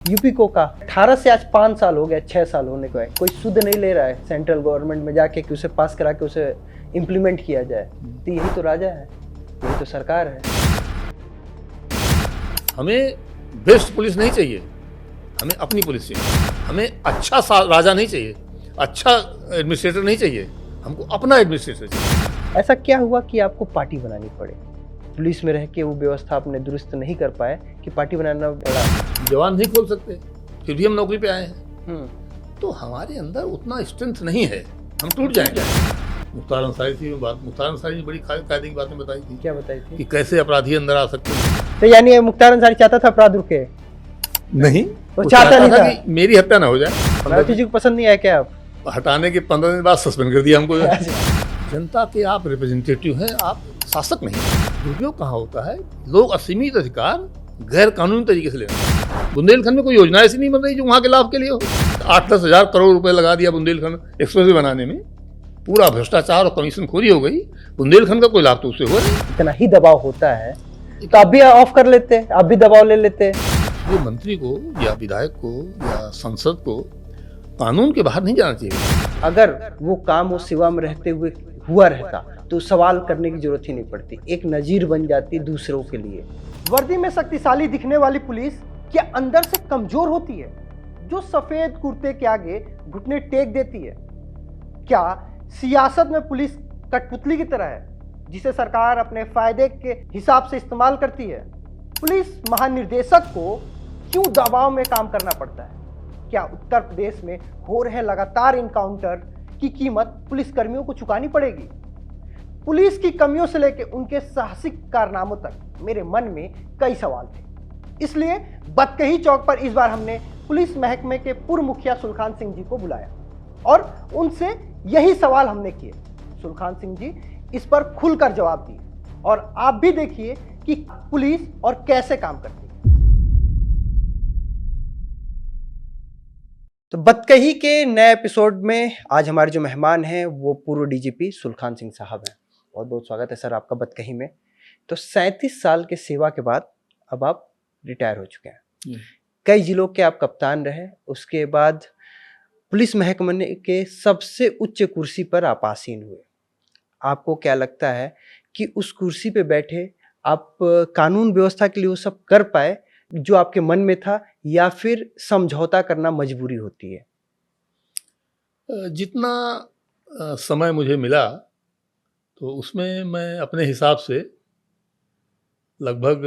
UP को का 18 से आज 5 साल हो गया, 6 साल होने को है, कोई सुध नहीं ले रहा है सेंट्रल गवर्नमेंट में जाके कि उसे पास करा के उसे इम्प्लीमेंट किया जाए। तो यही तो राजा है, यही तो सरकार है। हमें बेस्ट पुलिस नहीं चाहिए, हमें अपनी पुलिस चाहिए। हमें अच्छा राजा नहीं चाहिए, अच्छा एडमिनिस्ट्रेटर नहीं चाहिए, हमको अपना एडमिनिस्ट्रेटर चाहिए। ऐसा क्या हुआ कि आपको पार्टी बनानी पड़े? पुलिस में रह के वो व्यवस्था आपने दुरुस्त नहीं कर पाए कि पार्टी बनाना पड़ा। जवान नहीं खोल सकते, फिर भी हम नौकरी पे आए हैं। तो हमारे अंदर उतना स्ट्रेंथ नहीं है, हम टूट जाएंगे। मुख्तार अंसारी थी बात, मुख्तार अंसारी ने बड़ी कायदे की बातें बताई थी। क्या बताई थी? कि कैसे अपराधी अंदर आ सकते हैं। तो यानी मुख्तार अंसारी चाहता था अपराध रुके? नहीं, वो चाहता नहीं था कि मेरी हत्या ना हो जाए। मायावती जी को पसंद नहीं आया क्या? आप हटाने के 15 दिन बाद सस्पेंड कर दिया हमको। जनता के आप रिप्रेजेंटेटिव हैं, आप शासक नहीं। दुरुपयोग कहाँ होता है, लोग असीमित अधिकार गैर कानूनी तरीके से ले रहे हैं। बुंदेलखंड में कोई योजना ऐसी नहीं बन रही जो वहाँ के लाभ के लिए हो। 8-10 हज़ार करोड़ रुपए लगा दिया बुंदेलखंड एक्सप्रेसवे बनाने में, पूरा भ्रष्टाचार और कमीशन खोरी हो गई। बुंदेलखंड का कोई लाभ तो उससे हुआ नहीं। इतना ही दबाव होता है तो आप भी ऑफ कर लेते, आप भी दबाव ले लेते। जो मंत्री को या विधायक को या सांसद को कानून के बाहर नहीं जाना चाहिए। अगर वो काम वो सेवा में रहते हुए हुआ रहता तो सवाल करने की जरूरत ही नहीं पड़ती, एक नजीर बन जाती दूसरों के लिए। वर्दी में शक्तिशाली दिखने वाली पुलिस क्या अंदर से कमजोर होती है, जो सफेद कुर्ते के आगे घुटने टेक देती है? क्या सियासत में पुलिस कठपुतली की तरह है जिसे सरकार अपने फायदे के हिसाब से इस्तेमाल करती है? पुलिस महानिर्देशक को क्यों दबाव में काम करना पड़ता है? क्या उत्तर प्रदेश में हो रहे लगातार इनकाउंटर की कीमत पुलिस कर्मियों को चुकानी पड़ेगी? पुलिस की कमियों से लेकर उनके साहसिक कारनामों तक मेरे मन में कई सवाल थे। इसलिए बतकही चौक पर इस बार हमने पुलिस महकमे के पूर्व मुखिया सुलखान सिंह जी को बुलाया और उनसे यही सवाल हमने किए। सुलखान सिंह जी इस पर खुलकर जवाब दिए और आप भी देखिए कि पुलिस और कैसे काम करती है। तो बतकही के नए एपिसोड में आज हमारे जो मेहमान हैं वो पूर्व डीजीपी सुलखान सिंह साहब हैं। बहुत बहुत स्वागत है सर आपका बतकही में। तो 37 साल के सेवा के बाद अब आप रिटायर हो चुके हैं। कई जिलों के आप कप्तान रहे, उसके बाद पुलिस महकमे के सबसे उच्च कुर्सी पर आप आसीन हुए। आपको क्या लगता है कि उस कुर्सी पे बैठे आप कानून व्यवस्था के लिए वो सब कर पाए जो आपके मन में था, या फिर समझौता करना मजबूरी होती है? जितना समय मुझे मिला तो उसमें मैं अपने हिसाब से लगभग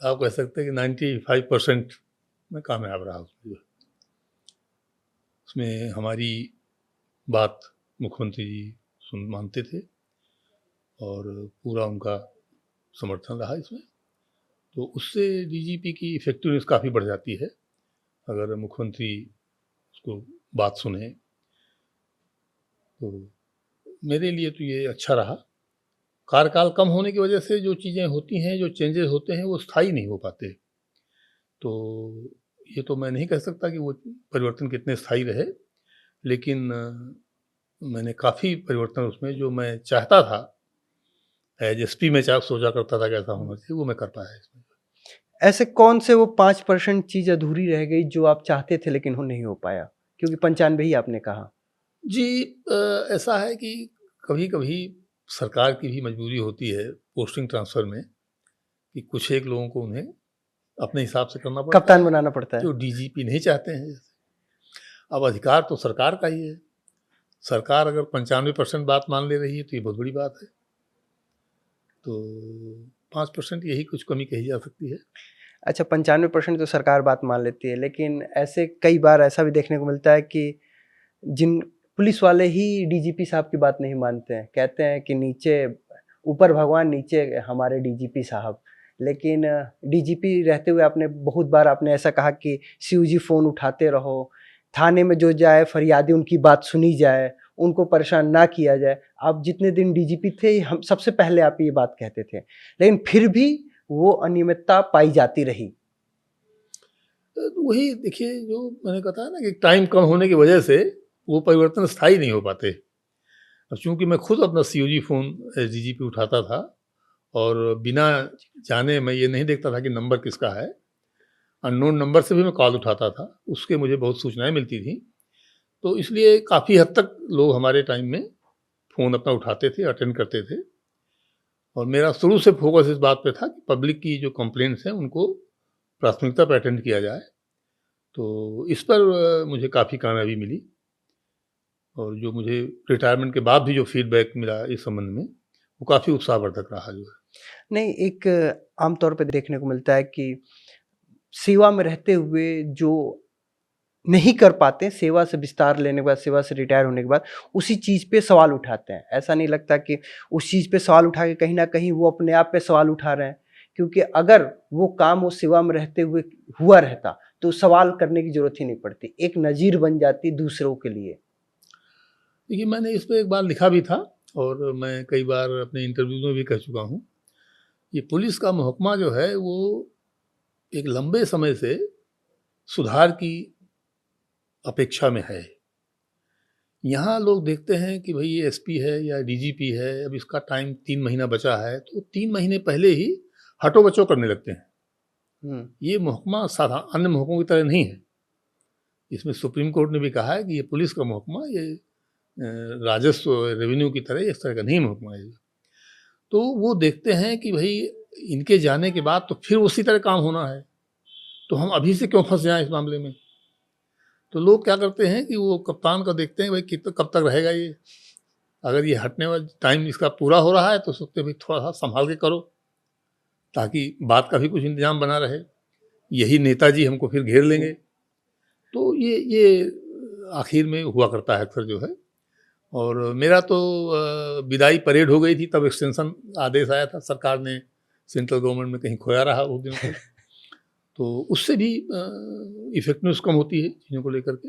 आप कह सकते हैं कि 95% मैं कामयाब रहा। उसमें हमारी बात मुख्यमंत्री जी मानते थे और पूरा उनका समर्थन रहा इसमें। तो उससे डीजीपी की इफेक्टिवनेस काफ़ी बढ़ जाती है अगर मुख्यमंत्री उसको बात सुने। तो मेरे लिए तो ये अच्छा रहा। कार्यकाल कम होने की वजह से जो चीज़ें होती हैं, जो चेंजेस होते हैं, वो स्थायी नहीं हो पाते। तो ये तो मैं नहीं कह सकता कि वो परिवर्तन कितने स्थायी रहे, लेकिन मैंने काफ़ी परिवर्तन उसमें जो मैं चाहता था एज एसपी में सोचा करता था कैसा होना चाहिए, वो मैं कर पाया इसमें। ऐसे कौन से वो 5% चीज़ अधूरी रह गई जो आप चाहते थे लेकिन वो नहीं हो पाया? क्योंकि 95 ही आपने कहा। जी, ऐसा है कि कभी कभी सरकार की भी मजबूरी होती है पोस्टिंग ट्रांसफ़र में कि कुछ एक लोगों को उन्हें अपने हिसाब से करना पड़ता है, कप्तान बनाना पड़ता है, जो डीजीपी नहीं चाहते हैं। अब अधिकार तो सरकार का ही है। सरकार अगर 95% बात मान ले रही है तो ये बहुत बड़ी बात है। तो 5% यही कुछ कमी कही जा सकती है। अच्छा, 95% तो सरकार बात मान लेती है, लेकिन ऐसे कई बार ऐसा भी देखने को मिलता है कि जिन पुलिस वाले ही डीजीपी साहब की बात नहीं मानते हैं, कहते हैं कि नीचे ऊपर भगवान, नीचे हमारे डीजीपी साहब। लेकिन डीजीपी रहते हुए आपने बहुत बार आपने ऐसा कहा कि सीओजी फ़ोन उठाते रहो, थाने में जो जाए फरियादी उनकी बात सुनी जाए, उनको परेशान ना किया जाए। आप जितने दिन डीजीपी थे हम सबसे पहले आप ये बात कहते थे, लेकिन फिर भी वो अनियमितता पाई जाती रही। तो वही देखिए जो मैंने कहा था ना कि टाइम कम होने की वजह से वो परिवर्तन स्थायी नहीं हो पाते। अब चूँकि मैं खुद अपना सीओजी फ़ोन डीजीपी उठाता था और बिना जाने मैं ये नहीं देखता था कि नंबर किसका है, अननोन नंबर से भी मैं कॉल उठाता था, उसके मुझे बहुत सूचनाएँ मिलती थीं। तो इसलिए काफ़ी हद तक लोग हमारे टाइम में फ़ोन अपना उठाते थे, अटेंड करते थे और मेरा शुरू से फ़ोकस इस बात पे था कि पब्लिक की जो कंप्लेंट्स हैं, उनको प्राथमिकता पे अटेंड किया जाए। तो इस पर मुझे काफ़ी कामयाबी मिली और जो मुझे रिटायरमेंट के बाद भी जो फीडबैक मिला इस संबंध में, वो काफ़ी उत्साहवर्धक रहा जो है। नहीं, एक आम तौर पे देखने को मिलता है कि सेवा में रहते हुए जो नहीं कर पाते, सेवा से विस्तार लेने के बाद, सेवा से रिटायर होने के बाद, उसी चीज़ पे सवाल उठाते हैं। ऐसा नहीं लगता कि उस चीज़ पे सवाल उठा के कहीं न कहीं वो अपने आप पे सवाल उठा रहे हैं? क्योंकि अगर वो काम वो सेवा में रहते हुए हुआ रहता, तो सवाल करने की ज़रूरत ही नहीं पड़ती। एक नज़ीर बन जाती दूसरों के लिए। देखिए, मैंने इस पे एक बार लिखा भी था और मैं कई बार अपने इंटरव्यू में भी कह चुका हूँ। ये पुलिस का महकमा जो है, वो एक लंबे समय से सुधार की अपेक्षा में है। यहाँ लोग देखते हैं कि भई ये एसपी है या डीजीपी है, अब इसका टाइम 3 महीना बचा है, तो 3 महीने पहले ही हटो-बचो करने लगते हैं। हुँ। ये महकमा अन्य महकमों की तरह नहीं है। इसमें सुप्रीम कोर्ट ने भी कहा है कि ये पुलिस का महकमा, ये राजस्व रेवेन्यू की तरह इस तरह का नहीं महकमा है ये। तो वो देखते हैं कि भई इनके जाने के बाद तो फिर उसी तरह काम होना है, तो हम अभी से क्यों फँस जाएँ इस मामले में? तो लोग क्या करते हैं कि वो कप्तान का देखते हैं, भाई कब तक रहेगा ये? अगर ये हटने वाला टाइम इसका पूरा हो रहा है तो सोचते हैं भाई थोड़ा-सा सँभाल के करो, ताकि बाद का भी कुछ इंतज़ाम बना रहे। यही नेताजी हमको फिर घेर लेंगे। तो ये आखिर में हुआ करता है अक्सर जो है। और मेरा तो विदाई परेड हो गई थी, तब एक्सटेंशन आदेश आया था, सरकार ने सेंट्रल गवर्नमेंट में कहीं खोया रहा बहुत दिनों तक। तो उससे भी इफ़ेक्टिवनेस कम होती है चीज़ों को लेकर के।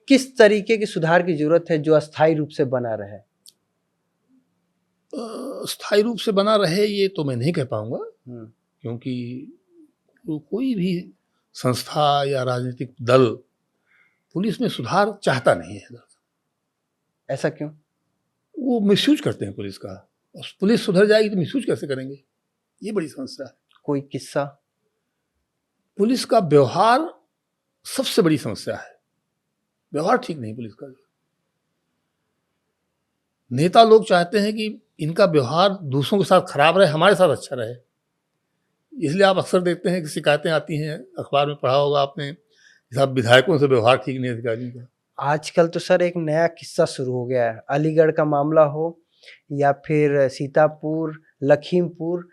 किस तरीके की सुधार की ज़रूरत है जो अस्थायी रूप से बना रहे? स्थायी रूप से बना रहे ये तो मैं नहीं कह पाऊँगा, हुँ। क्योंकि कोई भी संस्था या राजनीतिक दल पुलिस में सुधार चाहता नहीं है। ऐसा क्यों? वो मिसयूज़ करते हैं पुलिस का, और पुलिस सुधर जाएगी तो मिसयूज़ कैसे करेंगे? ये बड़ी समस्या है। कोई किस्सा? पुलिस का व्यवहार सबसे बड़ी समस्या है। व्यवहार ठीक नहीं पुलिस का। नेता लोग चाहते हैं कि इनका व्यवहार दूसरों के साथ खराब रहे, हमारे साथ अच्छा रहे। इसलिए आप अक्सर देखते हैं कि शिकायतें आती हैं, अखबार में पढ़ा होगा आपने, साहब विधायकों से व्यवहार ठीक नहीं है अधिकारियों का। आजकल तो सर एक नया किस्सा शुरू हो गया है। अलीगढ़ का मामला हो या फिर सीतापुर, लखीमपुर,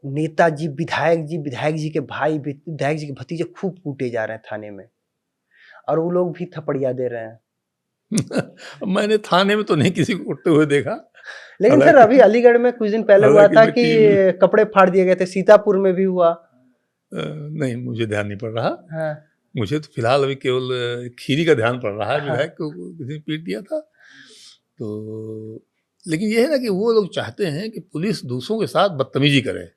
नेताजी, विधायक जी के भाई, विधायक जी के भतीजे खूब कूटे जा रहे हैं थाने में और वो लोग भी थपड़िया दे रहे हैं। मैंने थाने में तो नहीं किसी को कूटते हुए देखा। लेकिन सर अभी अलीगढ़ में कुछ दिन पहले हुआ था कि कपड़े फाड़ दिए गए थे, सीतापुर में भी हुआ। नहीं, मुझे ध्यान नहीं पड़ रहा। हाँ। मुझे तो फिलहाल अभी केवल खीरी का ध्यान पड़ रहा है, हाँ। विधायक को किसी ने पीट दिया था। तो लेकिन ये है ना कि वो लोग चाहते हैं कि पुलिस दूसरों के साथ बदतमीजी करे,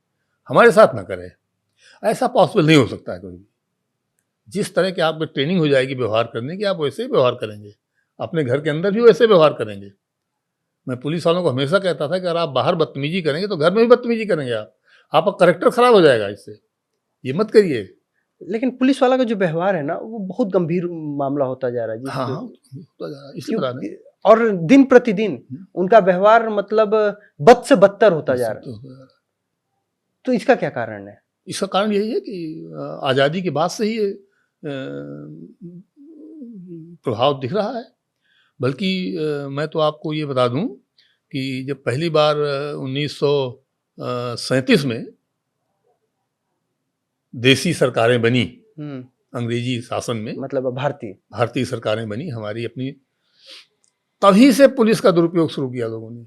हमारे साथ ना करे। ऐसा पॉसिबल नहीं हो सकता है कभी भी। जिस तरह की आप में ट्रेनिंग हो जाएगी व्यवहार करने की, आप वैसे ही व्यवहार करेंगे। अपने घर के अंदर भी वैसे व्यवहार करेंगे। मैं पुलिस वालों को हमेशा कहता था कि अगर आप बाहर बदतमीजी करेंगे तो घर में भी बदतमीजी करेंगे आप। आपका करैक्टर खराब हो जाएगा इससे। ये मत करिए। लेकिन पुलिस वाला का जो व्यवहार है ना, वो बहुत गंभीर मामला होता जा रहा है। हाँ, होता जा रहा है। इसलिए बता रहे हैं। और दिन प्रतिदिन उनका व्यवहार मतलब बद से बदतर होता जा रहा है। तो इसका क्या कारण है? इसका कारण यही है कि आज़ादी के बाद से ही ये प्रभाव दिख रहा है। बल्कि मैं तो आपको ये बता दूं कि जब पहली बार 1937 में देसी सरकारें बनी, अंग्रेजी शासन में, मतलब भारतीय सरकारें बनी हमारी अपनी, तभी से पुलिस का दुरुपयोग शुरू किया लोगों ने।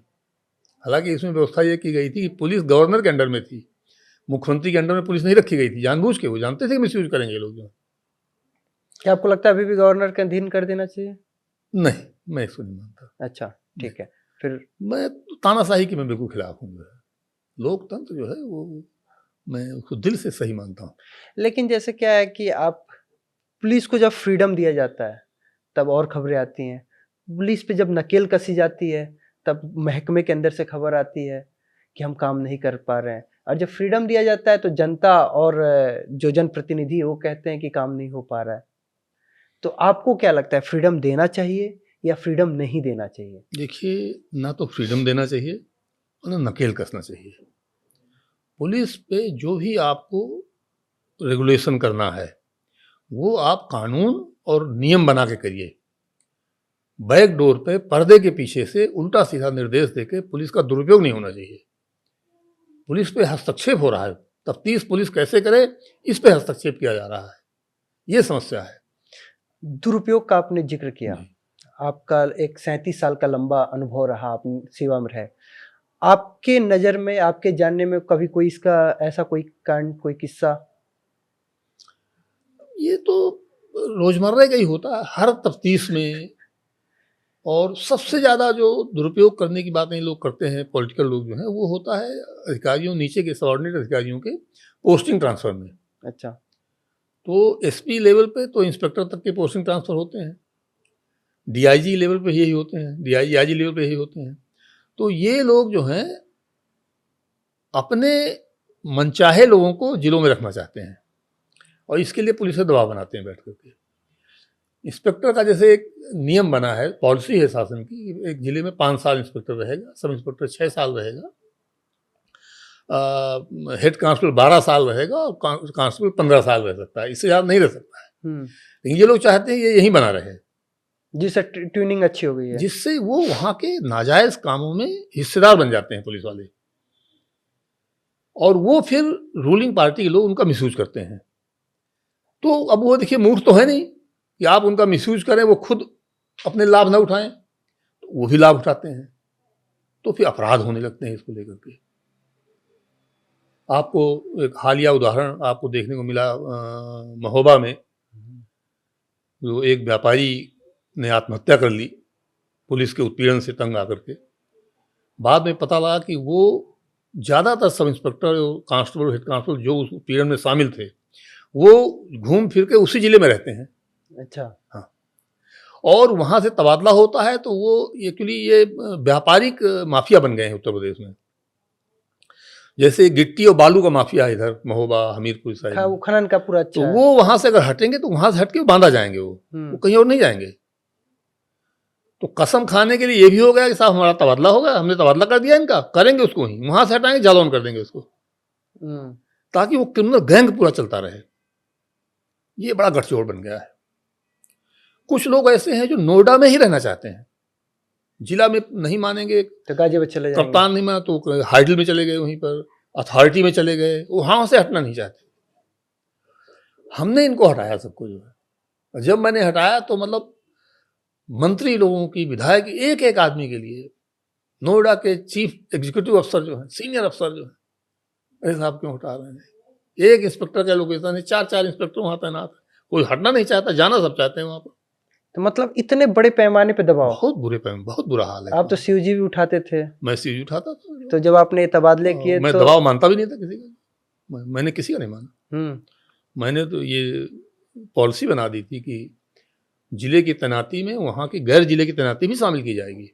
हालांकि इसमें व्यवस्था ये की गई थी कि पुलिस गवर्नर के अंडर में थी, मुख्यमंत्री के अंडर में पुलिस नहीं रखी गई थी, जानबूझ के। वो जानते थे कि मिसयूज करेंगे लोग। जो क्या आपको लगता है अभी भी गवर्नर के अधीन कर देना चाहिए? नहीं, मैं इसको नहीं मानता। अच्छा, ठीक है। फिर मैं तानाशाही की मैं बिल्कुल खिलाफ हूँ। लोकतंत्र जो है वो मैं उसको दिल से सही मानता हूँ। लेकिन जैसे क्या है कि आप पुलिस को जब फ्रीडम दिया जाता है तब और खबरें आती हैं, पुलिस पे जब नकेल कसी जाती है तब महकमे के अंदर से खबर आती है कि हम काम नहीं कर पा रहे हैं, और जब फ्रीडम दिया जाता है तो जनता और जो जनप्रतिनिधि है वो कहते हैं कि काम नहीं हो पा रहा है। तो आपको क्या लगता है, फ्रीडम देना चाहिए या फ्रीडम नहीं देना चाहिए? देखिए, ना तो फ्रीडम देना चाहिए और ना नकेल कसना चाहिए। पुलिस पे जो भी आपको रेगुलेशन करना है, वो आप कानून और नियम बना के करिए। बैक डोर पे पर्दे के पीछे से उल्टा सीधा निर्देश देके पुलिस का दुरुपयोग नहीं होना चाहिए। पुलिस पे हस्तक्षेप हो रहा है, तफ्तीश पुलिस कैसे करे, इस पे हस्तक्षेप किया जा रहा है, ये समस्या है। दुरुपयोग का आपने जिक्र किया, जी। आपका एक 37 साल का लंबा अनुभव रहा, आप सेवा में रहे। आपके नज़र में, आपके जानने में कभी कोई इसका ऐसा कोई कांड, कोई किस्सा? ये तो रोजमर्रा का ही होता है हर तफ्तीश में। और सबसे ज़्यादा जो दुरुपयोग करने की बातें लोग करते हैं, पॉलिटिकल लोग जो हैं, वो होता है अधिकारियों, नीचे के सबऑर्डिनेट अधिकारियों के पोस्टिंग ट्रांसफ़र में। अच्छा। तो एसपी लेवल पे तो इंस्पेक्टर तक के पोस्टिंग ट्रांसफ़र होते हैं, डीआईजी लेवल पे यही होते हैं, डीआईजी लेवल पे यही होते हैं। तो ये लोग जो हैं, अपने मनचाहे लोगों को जिलों में रखना चाहते हैं और इसके लिए पुलिस से दबाव बनाते हैं बैठ करके। इंस्पेक्टर का जैसे एक नियम बना है, पॉलिसी है शासन की, एक जिले में 5 साल इंस्पेक्टर रहेगा, सब इंस्पेक्टर 6 साल रहेगा, हेड कांस्टेबल 12 साल रहेगा और कांस्टेबल 15 साल रह सकता है, इससे ज़्यादा नहीं रह सकता है। लेकिन ये लोग चाहते हैं ये यहीं बना रहे, जिससे ट्यूनिंग अच्छी हो गई है, जिससे वो वहाँ के नाजायज़ कामों में हिस्सेदार बन जाते हैं पुलिस वाले, और वो फिर रूलिंग पार्टी के लोग उनका मिसयूज करते हैं। तो अब वो देखिए मूर्ख तो है नहीं कि आप उनका मिसयूज करें, वो खुद अपने लाभ ना उठाएं, तो वो भी लाभ उठाते हैं, तो फिर अपराध होने लगते हैं इसको लेकर के। आपको एक हालिया उदाहरण आपको देखने को मिला महोबा में, जो एक व्यापारी ने आत्महत्या कर ली पुलिस के उत्पीड़न से तंग आकर के। बाद में पता लगा कि वो ज़्यादातर sub inspector, constable, head constable जो उस उत्पीड़न में शामिल थे, वो घूम फिर के उसी जिले में रहते हैं। अच्छा। हाँ, और वहाँ से तबादला होता है, तो वो एक्चुअली ये व्यापारिक माफिया बन गए हैं उत्तर प्रदेश में। जैसे गिट्टी और बालू का माफिया है इधर महोबा, हमीरपुर साइड में। वो खनन का पूरा अच्छा तो है। वो वहाँ से अगर हटेंगे तो वहाँ से हट के बांधा जाएंगे, वो कहीं और नहीं जाएंगे। तो कसम खाने के लिए ये भी हो गया कि साहब हमारा तबादला हो गया, हमने तबादला कर दिया इनका, करेंगे उसको ही, वहाँ से हटाएंगे, जालौन कर देंगे उसको, ताकि वो क्रिमिनल गैंग पूरा चलता रहे। ये बड़ा गठजोड़ बन गया है। कुछ लोग ऐसे हैं जो नोएडा में ही रहना चाहते हैं, जिला में नहीं मानेंगे तो गाजीपुर चले जाएंगे, कप्तान नहीं माना तो हाइडल में चले गए, वहीं पर अथॉरिटी में चले गए, वहाँ से हटना नहीं चाहते। हमने इनको हटाया सबको जो है। जब मैंने हटाया तो मतलब मंत्री लोगों की, विधायक, एक एक आदमी के लिए, नोएडा के चीफ एग्जीक्यूटिव अफसर जो है, सीनियर अफसर जो है, अरे साहब क्यों हटा रहे हैं? एक इंस्पेक्टर का लोकेशन है, 4-4 इंस्पेक्टर वहाँ तैनात है, कोई हटना नहीं चाहता, जाना सब चाहते हैं वहाँ पर। तो मतलब इतने बड़े पैमाने पे दबाव, बहुत बुरा हाल है। आप तो सीओजी भी उठाते थे। मैं सीओजी उठाता था। तो जब आपने तबादले किए मैं तो दबाव मानता भी नहीं था किसी का, मैंने किसी का नहीं माना। मैंने तो ये पॉलिसी बना दी थी कि जिले की तैनाती में वहाँ की गैर जिले की तैनाती भी शामिल की जाएगी।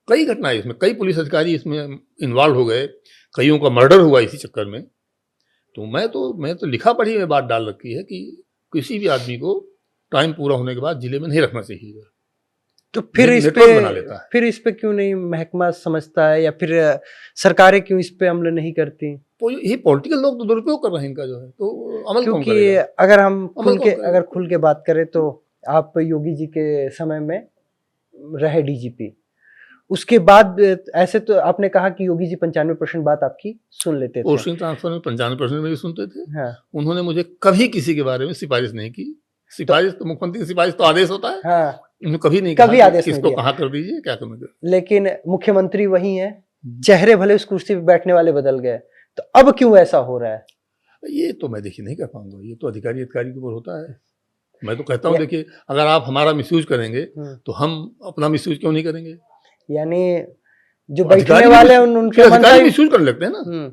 कई घटनाएं इसमें, कई पुलिस अधिकारी इसमें इन्वॉल्व हो गए, कईयों का मर्डर हुआ इसी चक्कर में। तो मैं तो लिखा पढ़ी में बात डाल रखी है कि किसी भी आदमी को टाइम पूरा होने के बाद जिले में नहीं रखना चाहिए। तो फिर इस पे क्यों नहीं महकमा समझता है, या फिर सरकारें क्यों इस पे अमल नहीं करती? ये पॉलिटिकल लोग तो दुरुपयोग कर रहे हैं इनका जो है, तो अमल कौन क्योंकि करेगा? अगर हम खुल के बात करें तो आप योगी जी के समय में रहे डीजीपी, उसके बाद ऐसे तो आपने कहा कि योगी जी 95% बात आपकी सुन लेते थे। पोस्टिंग ट्रांसफर में 95% मेरी सुनते थे। हाँ। उन्होंने मुझे कभी किसी के बारे में सिफारिश नहीं की। सिफारिश तो मुख्यमंत्री की सिफारिश तो आदेश होता है। हाँ। उन्होंने कभी नहीं कहा आदेश किसको कहाँ कर दीजिए, क्या करना। लेकिन मुख्यमंत्री वही है, चेहरे भले उस कुर्सी पे बैठने वाले बदल गए, तो अब क्यों ऐसा हो रहा है? ये तो मैं देखिए नहीं कर पाऊंगा, ये तो अधिकारी के ऊपर होता है। मैं तो कहता हूँ देखिए, अगर आप हमारा मिसयूज करेंगे तो हम अपना मिसयूज क्यों नहीं करेंगे? यानी जो बैठने वाले उनके अधिकारी मिसयूज कर लेते हैं ना।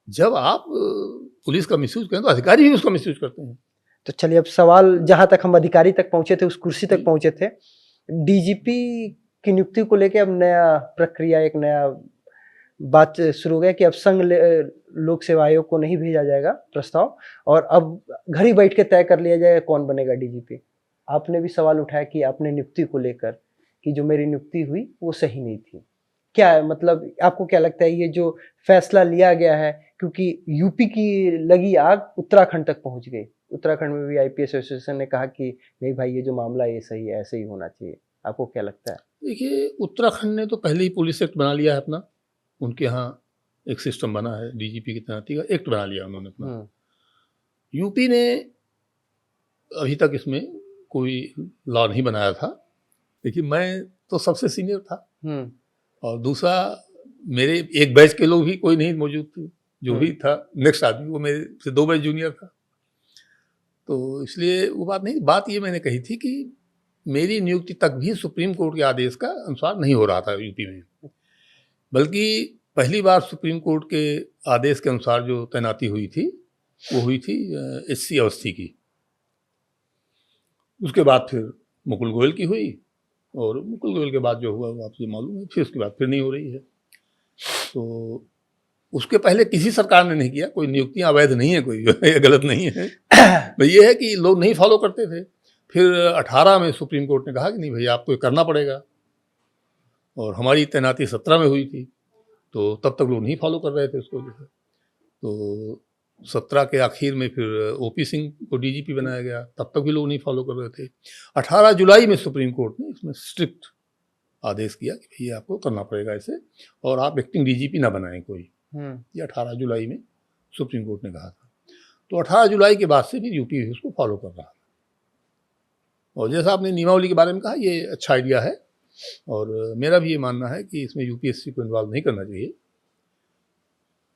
जब आप पुलिस का मिसयूज करें तो अधिकारी भी उसका मिसयूज करते हैं। तो चलिए, अब सवाल जहां तक हम अधिकारी तक पहुंचे थे, उस कुर्सी तक पहुंचे थे, डीजीपी की नियुक्ति को लेकर अब नया प्रक्रिया, एक नया बात शुरू हो गया कि अब लोक सेवा आयोग को नहीं भेजा जाएगा प्रस्ताव, और अब घर ही बैठ के तय कर लिया जाएगा कौन बनेगा डीजीपी। आपने भी सवाल उठाया कि आपने नियुक्ति को लेकर कि जो मेरी नियुक्ति हुई वो सही नहीं थी। क्या है मतलब, आपको क्या लगता है ये जो फैसला लिया गया है, क्योंकि यूपी की लगी आग उत्तराखंड तक पहुंच गई, उत्तराखंड में भी आईपीएस एसोसिएशन ने कहा कि नहीं भाई ये जो मामला है ये सही है, ऐसे ही होना चाहिए। आपको क्या लगता है? देखिए, उत्तराखंड ने तो पहले ही पुलिस एक्ट बना लिया है अपना, उनके यहाँ एक सिस्टम बना है डीजीपी की तैनाती का, एक्ट बना लिया उन्होंने अपना। यूपी ने अभी तक इसमें कोई लॉ नहीं बनाया था। देखिए, मैं तो सबसे सीनियर था और दूसरा मेरे एक बैच के लोग भी कोई नहीं मौजूद थे, जो भी था नेक्स्ट आदमी वो मेरे से 2 बैच जूनियर था, तो इसलिए वो बात नहीं। बात ये मैंने कही थी कि मेरी नियुक्ति तक भी सुप्रीम कोर्ट के आदेश का अनुसार नहीं हो रहा था यूपी में, बल्कि पहली बार सुप्रीम कोर्ट के आदेश के अनुसार जो तैनाती हुई थी वो हुई थी एचसी अवस्थी की। उसके बाद फिर मुकुल गोयल की हुई, और मुकुल गोयल के बाद जो हुआ वो आपसे मालूम है, फिर उसके बाद फिर नहीं हो रही है। तो उसके पहले किसी सरकार ने नहीं किया, कोई नियुक्तियां अवैध नहीं है, कोई ये गलत नहीं है। भाई ये है कि लोग नहीं फॉलो करते थे। फिर 18 में सुप्रीम कोर्ट ने कहा कि नहीं भाई आपको करना पड़ेगा, और हमारी तैनाती 17 में हुई थी, तो तब तक लोग नहीं फॉलो कर रहे थे उसको जो है। तो 17 के आखिर में फिर ओपी सिंह को डीजीपी बनाया गया, तब तक भी लोग नहीं फॉलो कर रहे थे। 18 जुलाई में सुप्रीम कोर्ट ने इसमें स्ट्रिक्ट आदेश किया कि भैया आपको करना पड़ेगा ऐसे, और आप एक्टिंग डीजीपी ना बनाएं कोई। ये 18 जुलाई में सुप्रीम कोर्ट ने कहा था। तो 18 जुलाई के बाद से फिर यूपी उसको फॉलो कर रहा था। और जैसा आपने नियमावली के बारे में कहा, ये अच्छा आइडिया है, और मेरा भी ये मानना है कि इसमें यूपीएससी को इन्वॉल्व नहीं करना चाहिए,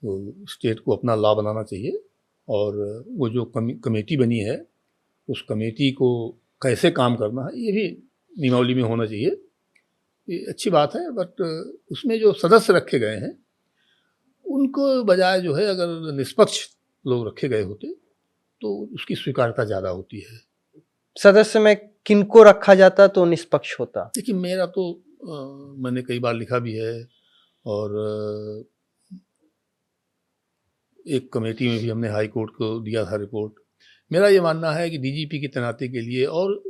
तो स्टेट को अपना लॉ बनाना चाहिए, और वो जो कमेटी बनी है उस कमेटी को कैसे काम करना है ये भी नियमावली में होना चाहिए। ये अच्छी बात है, बट उसमें जो सदस्य रखे गए हैं उनको बजाय जो है अगर निष्पक्ष लोग रखे गए होते तो उसकी स्वीकार्यता ज़्यादा होती है। सदस्य में किनको रखा जाता तो निष्पक्ष होता? देखिए, मेरा तो मैंने कई बार लिखा भी है, और एक कमेटी में भी हमने हाई कोर्ट को दिया था रिपोर्ट। मेरा ये मानना है कि डीजीपी की तैनाती के लिए और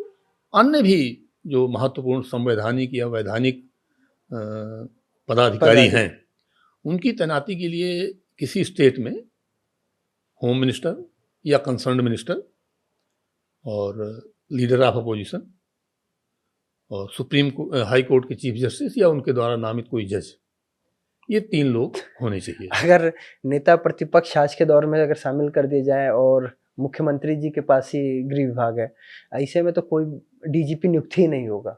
अन्य भी जो महत्वपूर्ण संवैधानिक या वैधानिक पदाधिकारी हैं उनकी तैनाती के लिए किसी स्टेट में होम मिनिस्टर या कंसर्न्ड मिनिस्टर और लीडर ऑफ अपोजिशन और हाई कोर्ट के चीफ जस्टिस या उनके द्वारा नामित कोई जज, ये 3 लोग होने चाहिए। अगर नेता प्रतिपक्ष आज के दौर में अगर शामिल कर दिए जाए और मुख्यमंत्री जी के पास ही गृह विभाग है, ऐसे में तो कोई डीजीपी नियुक्ति ही नहीं होगा।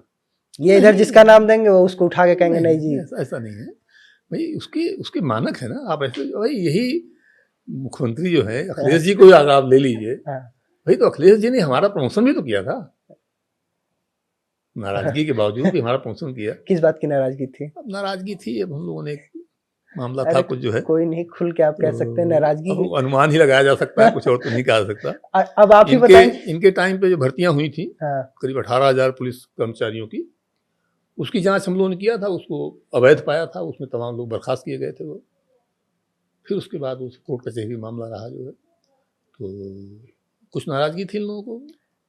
ये इधर जिसका नाम देंगे वो उसको उठा के कहेंगे नहीं जी। ऐसा नहीं है भाई, उसके मानक है ना। आप ऐसे भाई, यही मुख्यमंत्री जो है अखिलेश जी को अगर आप ले लीजिए, भाई तो अखिलेश जी ने हमारा प्रमोशन भी तो किया था, नाराजगी के बावजूद भी हमारा प्रमोशन किया। किस बात की नाराजगी थी? अब नाराजगी थी, अब हम लोगों ने मामला था कुछ जो है, कोई नहीं, खुल के आप कह सकते हैं नाराजगी। अनुमान ही लगाया जा सकता है, कुछ और तो नहीं कहा जा सकता। अब आप ही बताएं। इनके टाइम पे जो भर्तियां हुई थी करीब 18,000 पुलिस कर्मचारियों की, उसकी जांच हम लोगों ने किया था, उसको अवैध पाया था, उसमें तमाम लोग बर्खास्त किए गए थे वो। फिर उसके बाद उस कोर्ट कचहरी मामला रहा जो है, तो कुछ नाराजगी थी इन लोगों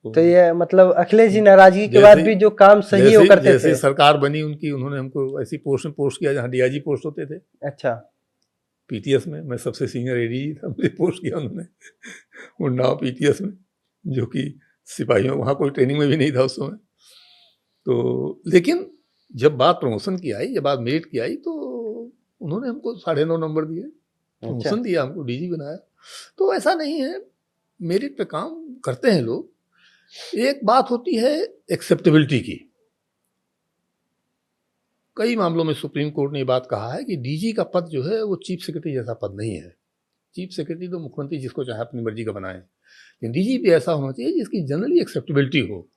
को। तो ये मतलब अखिलेश जी नाराजगी के बाद भी जो काम सही हो करते थे। जैसे सरकार बनी उनकी, उन्होंने हमको ऐसी पोस्ट में पोस्ट किया जहाँ डीआईजी पोस्ट होते थे। अच्छा। पीटीएस में मैं सबसे सीनियर एडीजी था, मुझे पोस्ट किया उन्होंने उन्नाव पीटीएस में, जो कि सिपाहियों वहाँ कोई ट्रेनिंग में भी नहीं था उस समय। तो लेकिन जब बात प्रमोशन की आई, जब बात मेरिट की आई, तो उन्होंने हमको 9.5 नंबर दिए, प्रमोशन दिया, हमको डीजी बनाया। तो ऐसा नहीं है, मेरिट पे काम करते हैं लोग। एक बात होती है एक्सेप्टेबिलिटी की। कई मामलों में सुप्रीम कोर्ट ने ये बात कहा है कि डीजी का पद जो है वो चीफ सेक्रेटरी जैसा पद नहीं है। चीफ सेक्रेटरी तो मुख्यमंत्री जिसको चाहे अपनी मर्जी का बनाए, लेकिन डीजी भी ऐसा होना चाहिए जिसकी जनरली एक्सेप्टेबिलिटी हो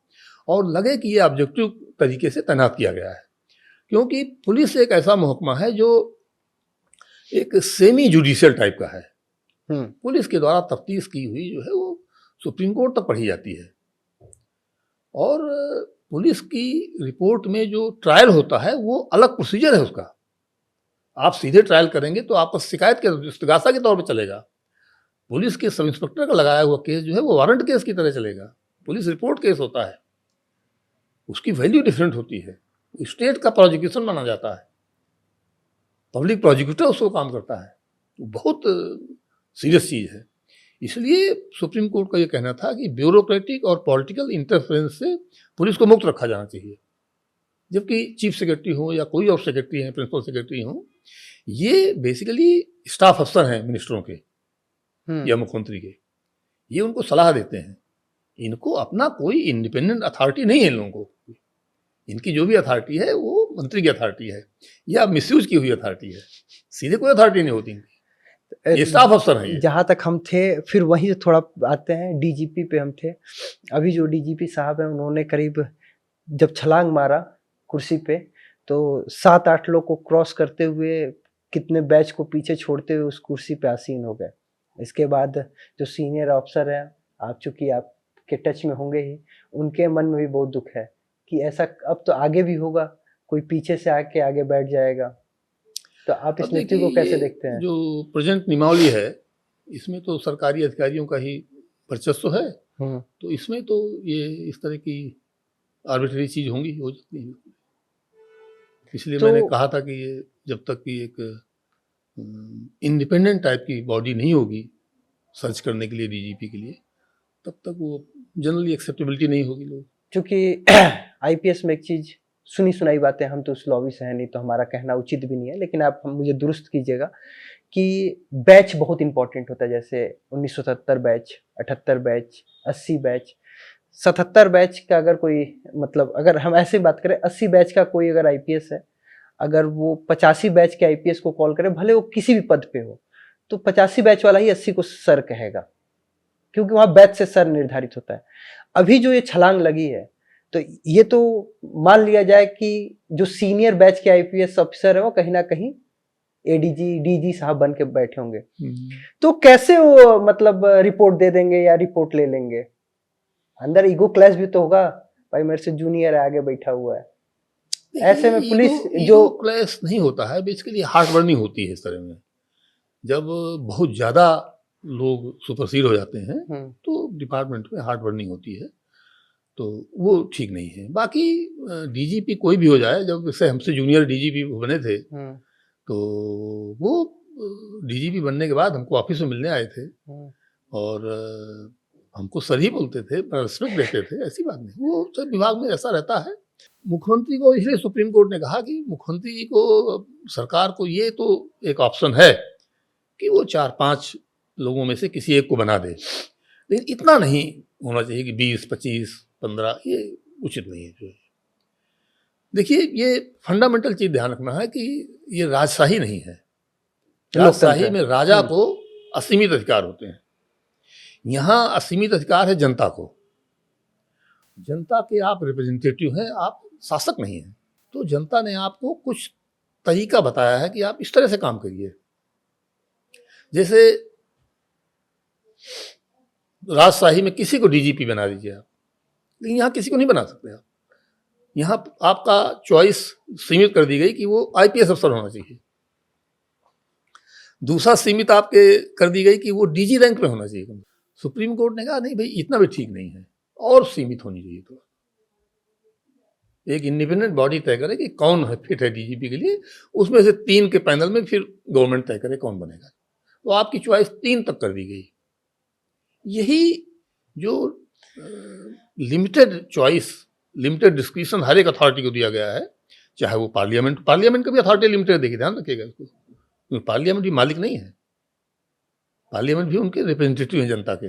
और लगे कि ये ऑब्जेक्टिव तरीके से तैनात किया गया है। क्योंकि पुलिस एक ऐसा महकमा है जो एक सेमी जुडिशियल टाइप का है। पुलिस के द्वारा तफ्तीश की हुई जो है वो सुप्रीम कोर्ट तक पढ़ी जाती है, और पुलिस की रिपोर्ट में जो ट्रायल होता है वो अलग प्रोसीजर है उसका। आप सीधे ट्रायल करेंगे तो आपका शिकायत के इस्तिगासा के तौर पे चलेगा। पुलिस के सब इंस्पेक्टर का लगाया हुआ केस जो है वो वारंट केस की तरह चलेगा। पुलिस रिपोर्ट केस होता है, उसकी वैल्यू डिफरेंट होती है। स्टेट का प्रोसिक्यूशन माना जाता है, पब्लिक प्रोसिक्यूटर उसको काम करता है, तो बहुत सीरियस चीज़ है। इसलिए सुप्रीम कोर्ट का ये कहना था कि ब्यूरोक्रेटिक और पॉलिटिकल इंटरफेरेंस से पुलिस को मुक्त रखा जाना चाहिए। जबकि चीफ सेक्रेटरी हो या कोई और सेक्रेटरी हैं, प्रिंसिपल सेक्रेटरी हो, ये बेसिकली स्टाफ अफसर हैं मिनिस्टरों के या मुख्यमंत्री के, ये उनको सलाह देते हैं। इनको अपना कोई इंडिपेंडेंट अथॉरिटी नहीं है। इन लोगों को इनकी जो भी अथॉरिटी है वो मंत्री की अथॉरिटी है या मिसयूज की हुई अथॉरिटी है, सीधे कोई अथॉरिटी नहीं होती इनकी। ये स्टाफ अफसर हैं। जहाँ तक हम थे, फिर वहीं से थोड़ा आते हैं डीजीपी पे। हम थे अभी जो डीजीपी साहब हैं, उन्होंने करीब जब छलांग मारा कुर्सी पे तो 7-8 लोग को क्रॉस करते हुए कितने बैच को पीछे छोड़ते हुए उस कुर्सी पे आसीन हो गए। इसके बाद जो सीनियर ऑफिसर हैं, आप चूंकि आपके टच में होंगे ही, उनके मन में भी बहुत दुख है कि ऐसा अब तो आगे भी होगा, कोई पीछे से आके आगे बैठ जाएगा। तो आप इस नीति को कैसे देखते हैं? जो प्रेजेंट नियमावली है इसमें तो सरकारी अधिकारियों का ही वर्चस्व है, तो इसमें तो ये इस तरह की आर्बिट्ररी चीज होंगी, हो सकती है। इसलिए तो मैंने कहा था कि ये जब तक कि एक इंडिपेंडेंट टाइप की बॉडी नहीं होगी सर्च करने के लिए डीजीपी के लिए, तब तक वो जनरली एक्सेप्टेबिलिटी नहीं होगी लोग। क्योंकि आईपीएस में एक चीज सुनी सुनाई बातें, हम तो उस लॉबी से हैं नहीं तो हमारा कहना उचित भी नहीं है, लेकिन आप मुझे दुरुस्त कीजिएगा कि बैच बहुत इंपॉर्टेंट होता है। जैसे 1977 बैच, 78 बैच, 80 बैच, 77 बैच का अगर कोई, मतलब अगर हम ऐसे बात करें 80 बैच का कोई अगर आईपीएस है, अगर वो 85 बैच के आईपीएस को कॉल करे, भले वो किसी भी पद पे हो, तो 85 बैच वाला ही 80 को सर कहेगा, क्योंकि वहां बैच से सर निर्धारित होता है। अभी जो ये छलांग लगी है, तो ये तो मान लिया जाए कि जो सीनियर बैच के आईपीएस ऑफिसर है वो कहीं ना कहीं एडीजी डीजी साहब बन के बैठे होंगे। तो कैसे वो मतलब रिपोर्ट दे देंगे या रिपोर्ट ले लेंगे? अंदर ईगो क्लैश भी तो होगा, भाई मेरे से जूनियर है, आगे बैठा हुआ है। ऐसे में पुलिस जो क्लैश नहीं होता है, बेसिकली हार्ट बर्निंग होती है। इस तरह में जब बहुत ज्यादा लोग सुपरसीड हो जाते हैं तो डिपार्टमेंट में हार्ट बर्निंग होती है, तो वो ठीक नहीं है। बाकी डीजीपी कोई भी हो जाए, जब से हमसे जूनियर डीजीपी बने थे तो वो डीजीपी बनने के बाद हमको ऑफिस में मिलने आए थे और हमको सर ही बोलते थे, रिस्पेक्ट देते थे। ऐसी बात नहीं, वो सब विभाग में ऐसा रहता है। मुख्यमंत्री को इसलिए सुप्रीम कोर्ट ने कहा कि मुख्यमंत्री को, सरकार को ये तो एक ऑप्शन है कि वो 4-5 लोगों में से किसी एक को बना दे, लेकिन इतना नहीं होना चाहिए कि 20, 25, 15, ये उचित नहीं है। जो है देखिए, ये फंडामेंटल चीज ध्यान रखना है कि ये राजशाही नहीं है। राजशाही में राजा को असीमित अधिकार होते हैं, यहाँ असीमित अधिकार है जनता को। जनता के आप रिप्रेजेंटेटिव हैं, आप शासक नहीं हैं। तो जनता ने आपको कुछ तरीका बताया है कि आप इस तरह से काम करिए। जैसे राजशाही में किसी को डीजीपी बना दीजिए आप, लेकिन यहाँ किसी को नहीं बना सकते आप। यहाँ आपका चॉइस सीमित कर दी गई कि वो आईपीएस अफसर होना चाहिए। दूसरा सीमित आपके कर दी गई कि वो डीजी रैंक में होना चाहिए। सुप्रीम कोर्ट ने कहा नहीं भाई, इतना भी ठीक नहीं है, और सीमित होनी चाहिए। तो एक इंडिपेंडेंट बॉडी तय करे कि कौन है फिट है डीजीपी के लिए, उसमें से 3 के पैनल में फिर गवर्नमेंट तय करे कौन बनेगा। तो आपकी चॉइस 3 तक कर दी गई। यही जो लिमिटेड चॉइस, लिमिटेड डिस्क्रिप्शन हर एक अथॉरिटी को दिया गया है, चाहे वो पार्लियामेंट का भी अथॉरिटी लिमिटेड देखिए, ध्यान रखिएगा इसको। पार्लियामेंट भी मालिक नहीं है, पार्लियामेंट भी उनके रिप्रेजेंटेटिव हैं जनता के।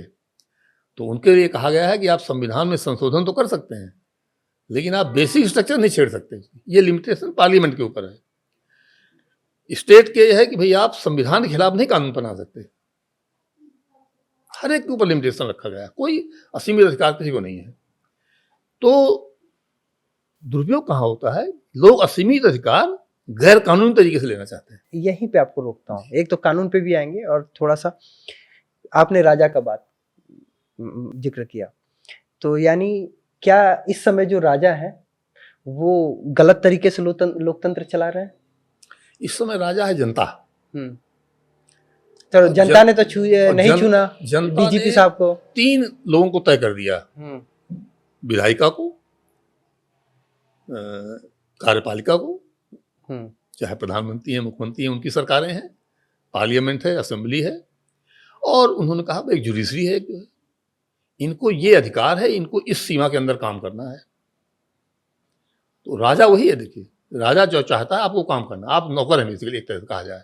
तो उनके लिए कहा गया है कि आप संविधान में संशोधन तो कर सकते हैं, लेकिन आप बेसिक स्ट्रक्चर नहीं छेड़ सकते। ये लिमिटेशन पार्लियामेंट के ऊपर है। स्टेट के है कि भाई आप संविधान के खिलाफ नहीं कानून बना सकते। हर एक के ऊपर लिमिटेशन रखा गया है, कोई असीमित अधिकार किसी को नहीं है। तो दुरुपयोग कहाँ होता है, लोग असीमित अधिकार गैर कानूनी तरीके से लेना चाहते हैं। यहीं पे आपको रोकता हूँ, एक तो कानून पे भी आएंगे और थोड़ा सा आपने राजा का बात जिक्र किया, तो यानी क्या इस समय जो राजा है वो गलत तरीके से लोकतंत्र चला रहे हैं? इस समय राजा है जनता। हम्म। तो जनता ने तो नहीं चुना जनता डीजीपी ने साहब को। 3 लोगों को तय कर दिया, विधायिका को, कार्यपालिका को, चाहे प्रधानमंत्री है, मुख्यमंत्री है, उनकी सरकारें हैं, पार्लियामेंट है, असेंबली है, और उन्होंने कहा भाई जुडिशरी है, इनको ये अधिकार है, इनको इस सीमा के अंदर काम करना है। तो राजा वही है, देखिए राजा जो चाहता है आपको काम करना, आप नौकर हैं बेसिकली, एक तरह से कहा जाए।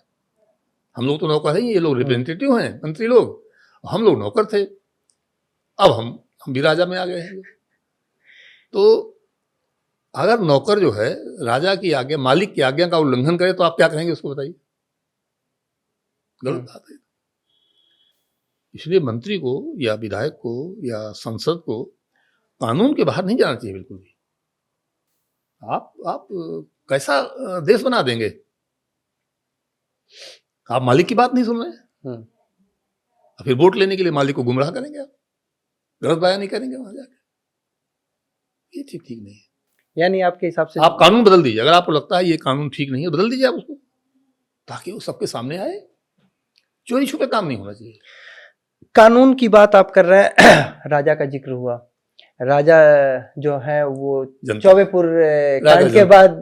हम लोग तो नौकर हैं, ये लोग रिप्रेजेंटेटिव हैं, मंत्री लोग, हम लोग नौकर थे। अब हम भी राजा में आ गए हैं। तो अगर नौकर जो है राजा की आज्ञा, मालिक की आज्ञा का उल्लंघन करे तो आप क्या कहेंगे उसको, बताइए? गलत बात है। इसलिए मंत्री को या विधायक को या सांसद को कानून के बाहर नहीं जाना चाहिए बिल्कुल भी। आप कैसा देश बना देंगे? आप मालिक की बात नहीं सुन रहे हैं, फिर वोट लेने के लिए मालिक को गुमराह करेंगे, आप गलत बयानी करेंगे वहां जाकर। ये चीज ठीक नहीं है। यानी आपके हिसाब से आप कानून बदल दीजिए, अगर आपको लगता है ये कानून ठीक नहीं है, बदल दीजिए आप उसको, ताकि वो सबके सामने आए। चोरी छुपे काम नहीं होना चाहिए। कानून की बात आप कर रहे हैं, राजा का जिक्र हुआ। राजा जो है वो चौबेपुर कांड के बाद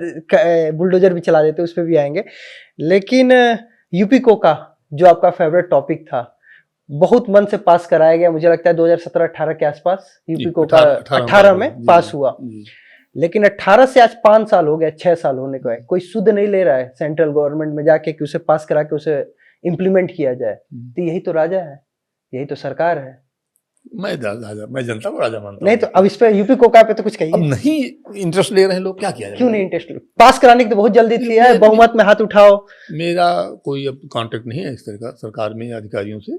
बुलडोजर भी चला देते, उस पर भी आएंगे। लेकिन यूपी कोका जो आपका फेवरेट टॉपिक था, बहुत मन से पास कराया गया, मुझे लगता है 2017-18 के आसपास यूपी कोका 18 में पास हुआ। लेकिन 18 से आज 5 साल हो गए, 6 साल होने को है, कोई सुध नहीं ले रहा है सेंट्रल गवर्नमेंट में जाके कि उसे पास करा के उसे इम्प्लीमेंट किया जाए। तो यही तो राजा है, यही तो सरकार है। मैं जनता को राजा मानता हूं। नहीं तो अब इस पे यूपी कोका पे तो कुछ कहिए। अब नहीं इंटरेस्ट ले रहे हैं लोग, क्या किया जाए? क्यों नहीं इंटरेस्ट? पास कराने की तो बहुत जल्दी थी है, बहुमत में हाथ उठाओ। मेरा कोई अब कांटेक्ट नहीं है इस तरह का सरकार में अधिकारियों से।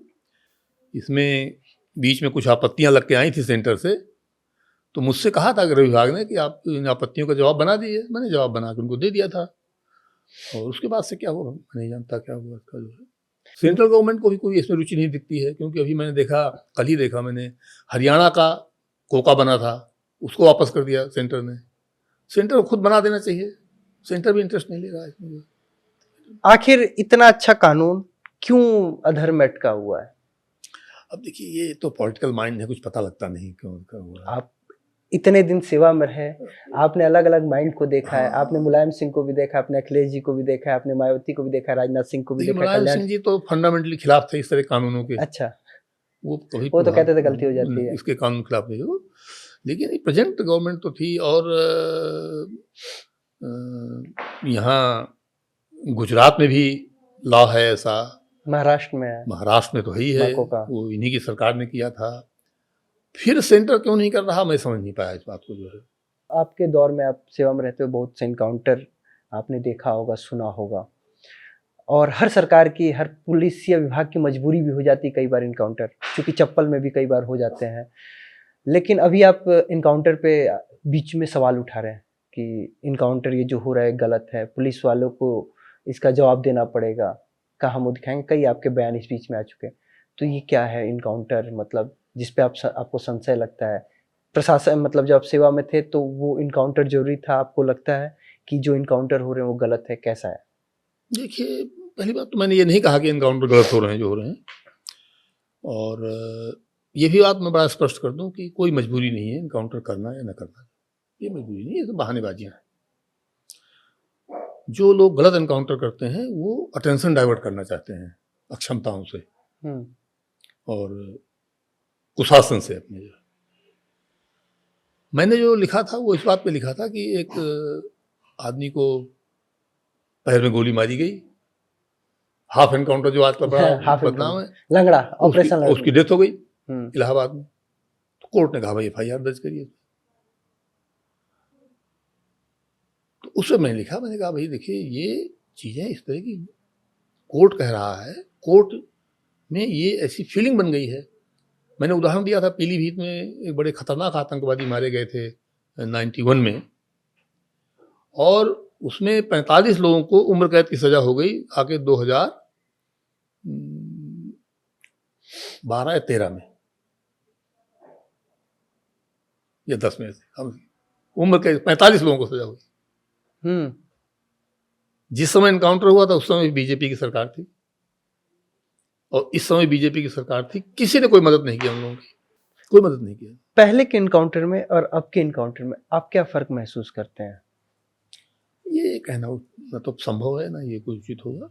इसमें बीच में कुछ आपत्तियां लग के आई थी सेंटर से, तो मुझसे कहा था गृह विभाग ने कि आप इन आपत्तियों का जवाब बना दीजिए। मैंने जवाब बना के उनको दे दिया था, और उसके बाद से क्या हुआ मैं नहीं जानता क्या हुआ इसका। जो है सेंट्रल गवर्नमेंट को भी कोई इसमें रुचि नहीं दिखती है, क्योंकि अभी मैंने देखा, कल ही देखा मैंने, हरियाणा का कोका बना था, उसको वापस कर दिया सेंटर ने। सेंटर को खुद बना देना चाहिए, सेंटर भी इंटरेस्ट नहीं ले रहा है इसमें। आखिर इतना अच्छा कानून क्यों अधर में अटका हुआ है? अब देखिए ये तो पॉलिटिकल माइंड है, कुछ पता लगता नहीं क्यों अटका हुआ है। आप इतने दिन सेवा में रहे, आपने अलग अलग माइंड को देखा है। आपने मुलायम सिंह को भी देखा, आपने अखिलेश जी को भी देखा, आपने मायावती को भी देखा, राजनाथ सिंह को भी देखा। मुलायम सिंह जी तो फंडामेंटली खिलाफ थे इस तरह कानूनों के। अच्छा, वो तो कहते थे गलती हो जाती है, इसके कानून खिलाफ नहीं हो। लेकिन प्रेजेंट गवर्नमेंट तो थी, और यहाँ गुजरात में भी लॉ है ऐसा, महाराष्ट्र में तो ही है, वो इन्हीं की सरकार ने किया था। फिर सेंटर क्यों नहीं कर रहा, मैं समझ नहीं पाया इस बात को। जो है आपके दौर में, आप सेवा में रहते हो, बहुत से इनकाउंटर आपने देखा होगा, सुना होगा, और हर सरकार की, हर पुलिस या विभाग की मजबूरी भी हो जाती है कई बार इनकाउंटर, क्योंकि चप्पल में भी कई बार हो जाते हैं। लेकिन अभी आप इनकाउंटर पे बीच में सवाल उठा रहे हैं कि इनकाउंटर ये जो हो रहा है गलत है, पुलिस वालों को इसका जवाब देना पड़ेगा, कहाँ मुँह दिखाएंगे, कई आपके बयान इस बीच में आ चुके हैं। तो ये क्या है इनकाउंटर, मतलब जिस पे आपको संशय लगता है? प्रशासन, मतलब जब आप सेवा में थे तो वो इनकाउंटर जरूरी था, आपको लगता है कि जो इनकाउंटर हो रहे हैं वो गलत है, कैसा है? देखिए, पहली बात तो मैंने ये नहीं कहा कि इनकाउंटर गलत हो रहे हैं जो हो रहे हैं, और ये भी बात मैं बड़ा स्पष्ट कर दूं कि कोई मजबूरी नहीं है इनकाउंटर करना या न करना। ये मजबूरी नहीं है, ये तो बहानेबाजियां हैं। जो लोग गलत इनकाउंटर करते हैं वो अटेंशन डाइवर्ट करना चाहते हैं अक्षमताओं से और कुशासन से अपने। मैंने जो लिखा था वो इस बात पे लिखा था कि एक आदमी को पैर में गोली मारी गई, हाफ एनकाउंटर जो आजकल बड़ा बदनाम है, लंगड़ा ऑपरेशन, उसकी डेथ हो गई इलाहाबाद में। तो कोर्ट ने कहा भाई FIR दर्ज करिए। तो उससे मैंने लिखा, मैंने कहा भाई देखिए ये चीजें इस तरह की, कोर्ट कह रहा है, कोर्ट में ये ऐसी फीलिंग बन गई है। मैंने उदाहरण दिया था, पीलीभीत में एक बड़े खतरनाक आतंकवादी मारे गए थे 91 में, और उसमें 45 लोगों को उम्र कैद की सजा हो गई आके 2012 या 13 में या 10 में से, हम उम्र कैद 45 लोगों को सजा हुई। जिस समय एनकाउंटर हुआ था उस समय बीजेपी की सरकार थी, और इस समय बीजेपी की सरकार थी, किसी ने कोई मदद नहीं की हम लोगों की, कोई मदद नहीं किया। पहले के इनकाउंटर में और अब के इनकाउंटर में आप क्या फर्क महसूस करते हैं? ये कहना ना तो संभव है ना ये कोई उचित होगा।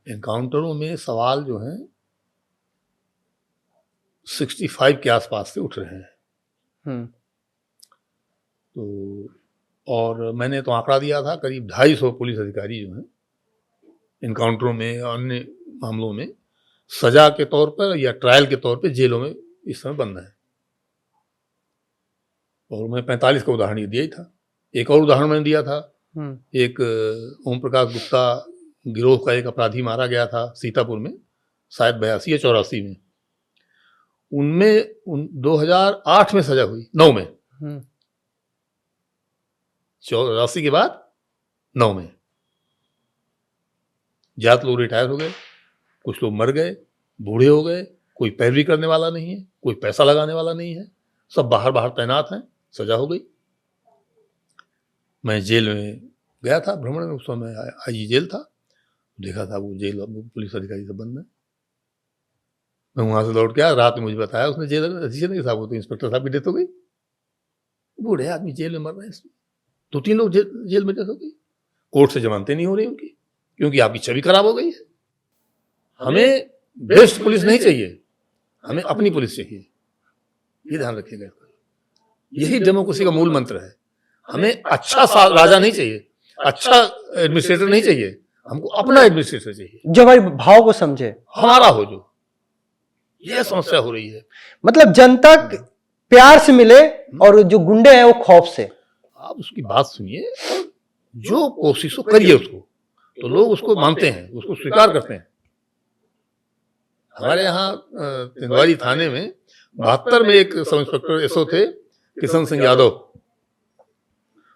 एनकाउंटरों में सवाल जो हैं 65 के आसपास से उठ रहे हैं। तो और मैंने तो आंकड़ा दिया था, करीब 250 पुलिस अधिकारी जो हैं इनकाउंटरों में और अन्य मामलों में सजा के तौर पर या ट्रायल के तौर पे जेलों में इस समय बंद हैं। और मैं 45 का उदाहरण ये दिया ही था। एक और उदाहरण मैंने दिया था, एक ओम प्रकाश गुप्ता गिरोह का एक अपराधी मारा गया था सीतापुर में, शायद 82 या 84 में। उनमें 2008 में सजा हुई, 9 में, 84 के बाद 9 में। ज्यादा लोग रिटायर हो गए, कुछ लोग मर गए, बूढ़े हो गए, कोई पैरवी करने वाला नहीं है, कोई पैसा लगाने वाला नहीं है, सब बाहर बाहर तैनात हैं, सजा हो गई। मैं जेल में गया था भ्रमण में, उस समय आईजी जेल था, देखा था वो जेल पुलिस अधिकारी सब बंद है। मैं वहां से लौट के आया, रात में मुझे बताया उसने जेल अधीक्षक नहीं साहब, वो तो इंस्पेक्टर साहब की डेथ हो गई, बूढ़े आदमी जेल में मर रहे हैं, 2-3 लोग जेल में डेथ हो गई, कोर्ट से जमानतें नहीं हो रही उनकी, क्योंकि आपकी छवि खराब हो गई है। हमें बेस्ट पुलिस नहीं चाहिए, हमें अपनी पुलिस चाहिए, ये ध्यान रखिएगा। यही डेमोक्रेसी का मूल मंत्र है। हमें अच्छा राजा नहीं चाहिए, अच्छा एडमिनिस्ट्रेटर नहीं चाहिए, हमको अपना एडमिनिस्ट्रेटर चाहिए जो हमारे भाव को समझे, हमारा हो। जो ये समस्या हो रही है, मतलब जनता प्यार से मिले और जो गुंडे हैं वो खौफ से। आप उसकी बात सुनिए, जो कोशिश करिए उसको, तो लोग उसको मानते हैं, उसको स्वीकार करते हैं। हमारे यहाँ तिंदवारी थाने में 72 में एक सब इंस्पेक्टर एसओ थे, किशन सिंह यादव,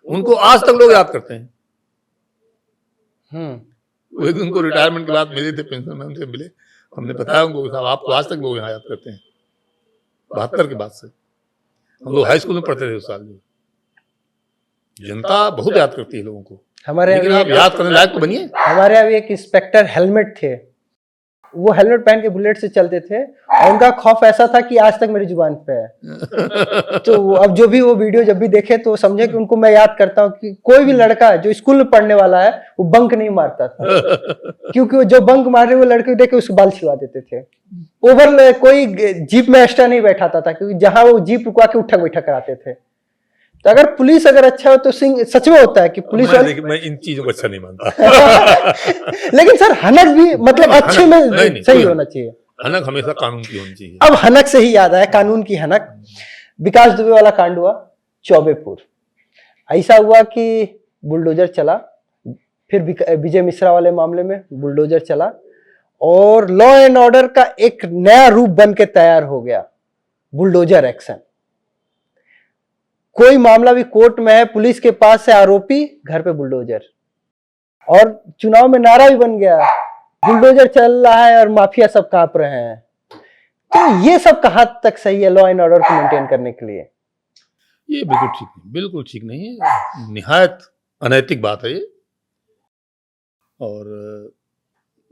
उनको आज तक लोग याद करते हैं। वो एक उनको रिटायरमेंट के बाद मिले थे, पेंशन में उनसे मिले, हमने बताया उनको साहब आपको आज तक लोग यहाँ याद करते हैं। 72 के बाद से हम लोग हाई स्कूल में पढ़ते थे उस साल। जनता बहुत याद करती है लोगों को, हमारे लेकिन आप याद करने लायक तो बनिए। हमारे यहाँ भी एक इंस्पेक्टर हेलमेट थे, वो हेलमेट पहन के बुलेट से चलते थे और उनका खौफ ऐसा था कि आज तक मेरी जुबान पे है। तो अब जो भी वो वीडियो जब भी देखे तो समझे कि उनको मैं याद करता हूँ कि कोई भी लड़का जो स्कूल में पढ़ने वाला है वो बंक नहीं मारता था, क्योंकि वो जो बंक मार रहे वो लड़के देख के उसको बाल छिवा देते थे। ओवर कोई जीप में एक्स्ट्रा नहीं बैठाता था, क्योंकि जहां वो जीप रुकवा के उठक बैठक कराते थे। तो अगर पुलिस अगर अच्छा हो तो सच में होता है कि पुलिस मैं इन चीजों को अच्छा नहीं मानता। लेकिन सर हनक भी मतलब अच्छे में सही होना चाहिए। हनक हमेशा कानून की होनी चाहिए। अब हनक से ही याद आया, कानून की हनक। विकास दुबे वाला कांड हुआ चौबेपुर, ऐसा हुआ कि बुलडोजर चला, फिर विजय मिश्रा वाले मामले में बुलडोजर चला और लॉ एंड ऑर्डर का एक नया रूप बन के तैयार हो गया, बुलडोजर एक्शन। कोई मामला भी कोर्ट में है, पुलिस के पास से आरोपी, घर पे बुलडोजर। और चुनाव में नारा भी बन गया, बुलडोजर चल रहा है और माफिया सब कांप रहे हैं। तो ये सब कहां तक सही है लॉ एंड ऑर्डर को मेंटेन करने के लिए? ये बिल्कुल ठीक नहीं, बिल्कुल ठीक नहीं है, निहायत अनैतिक बात है ये। और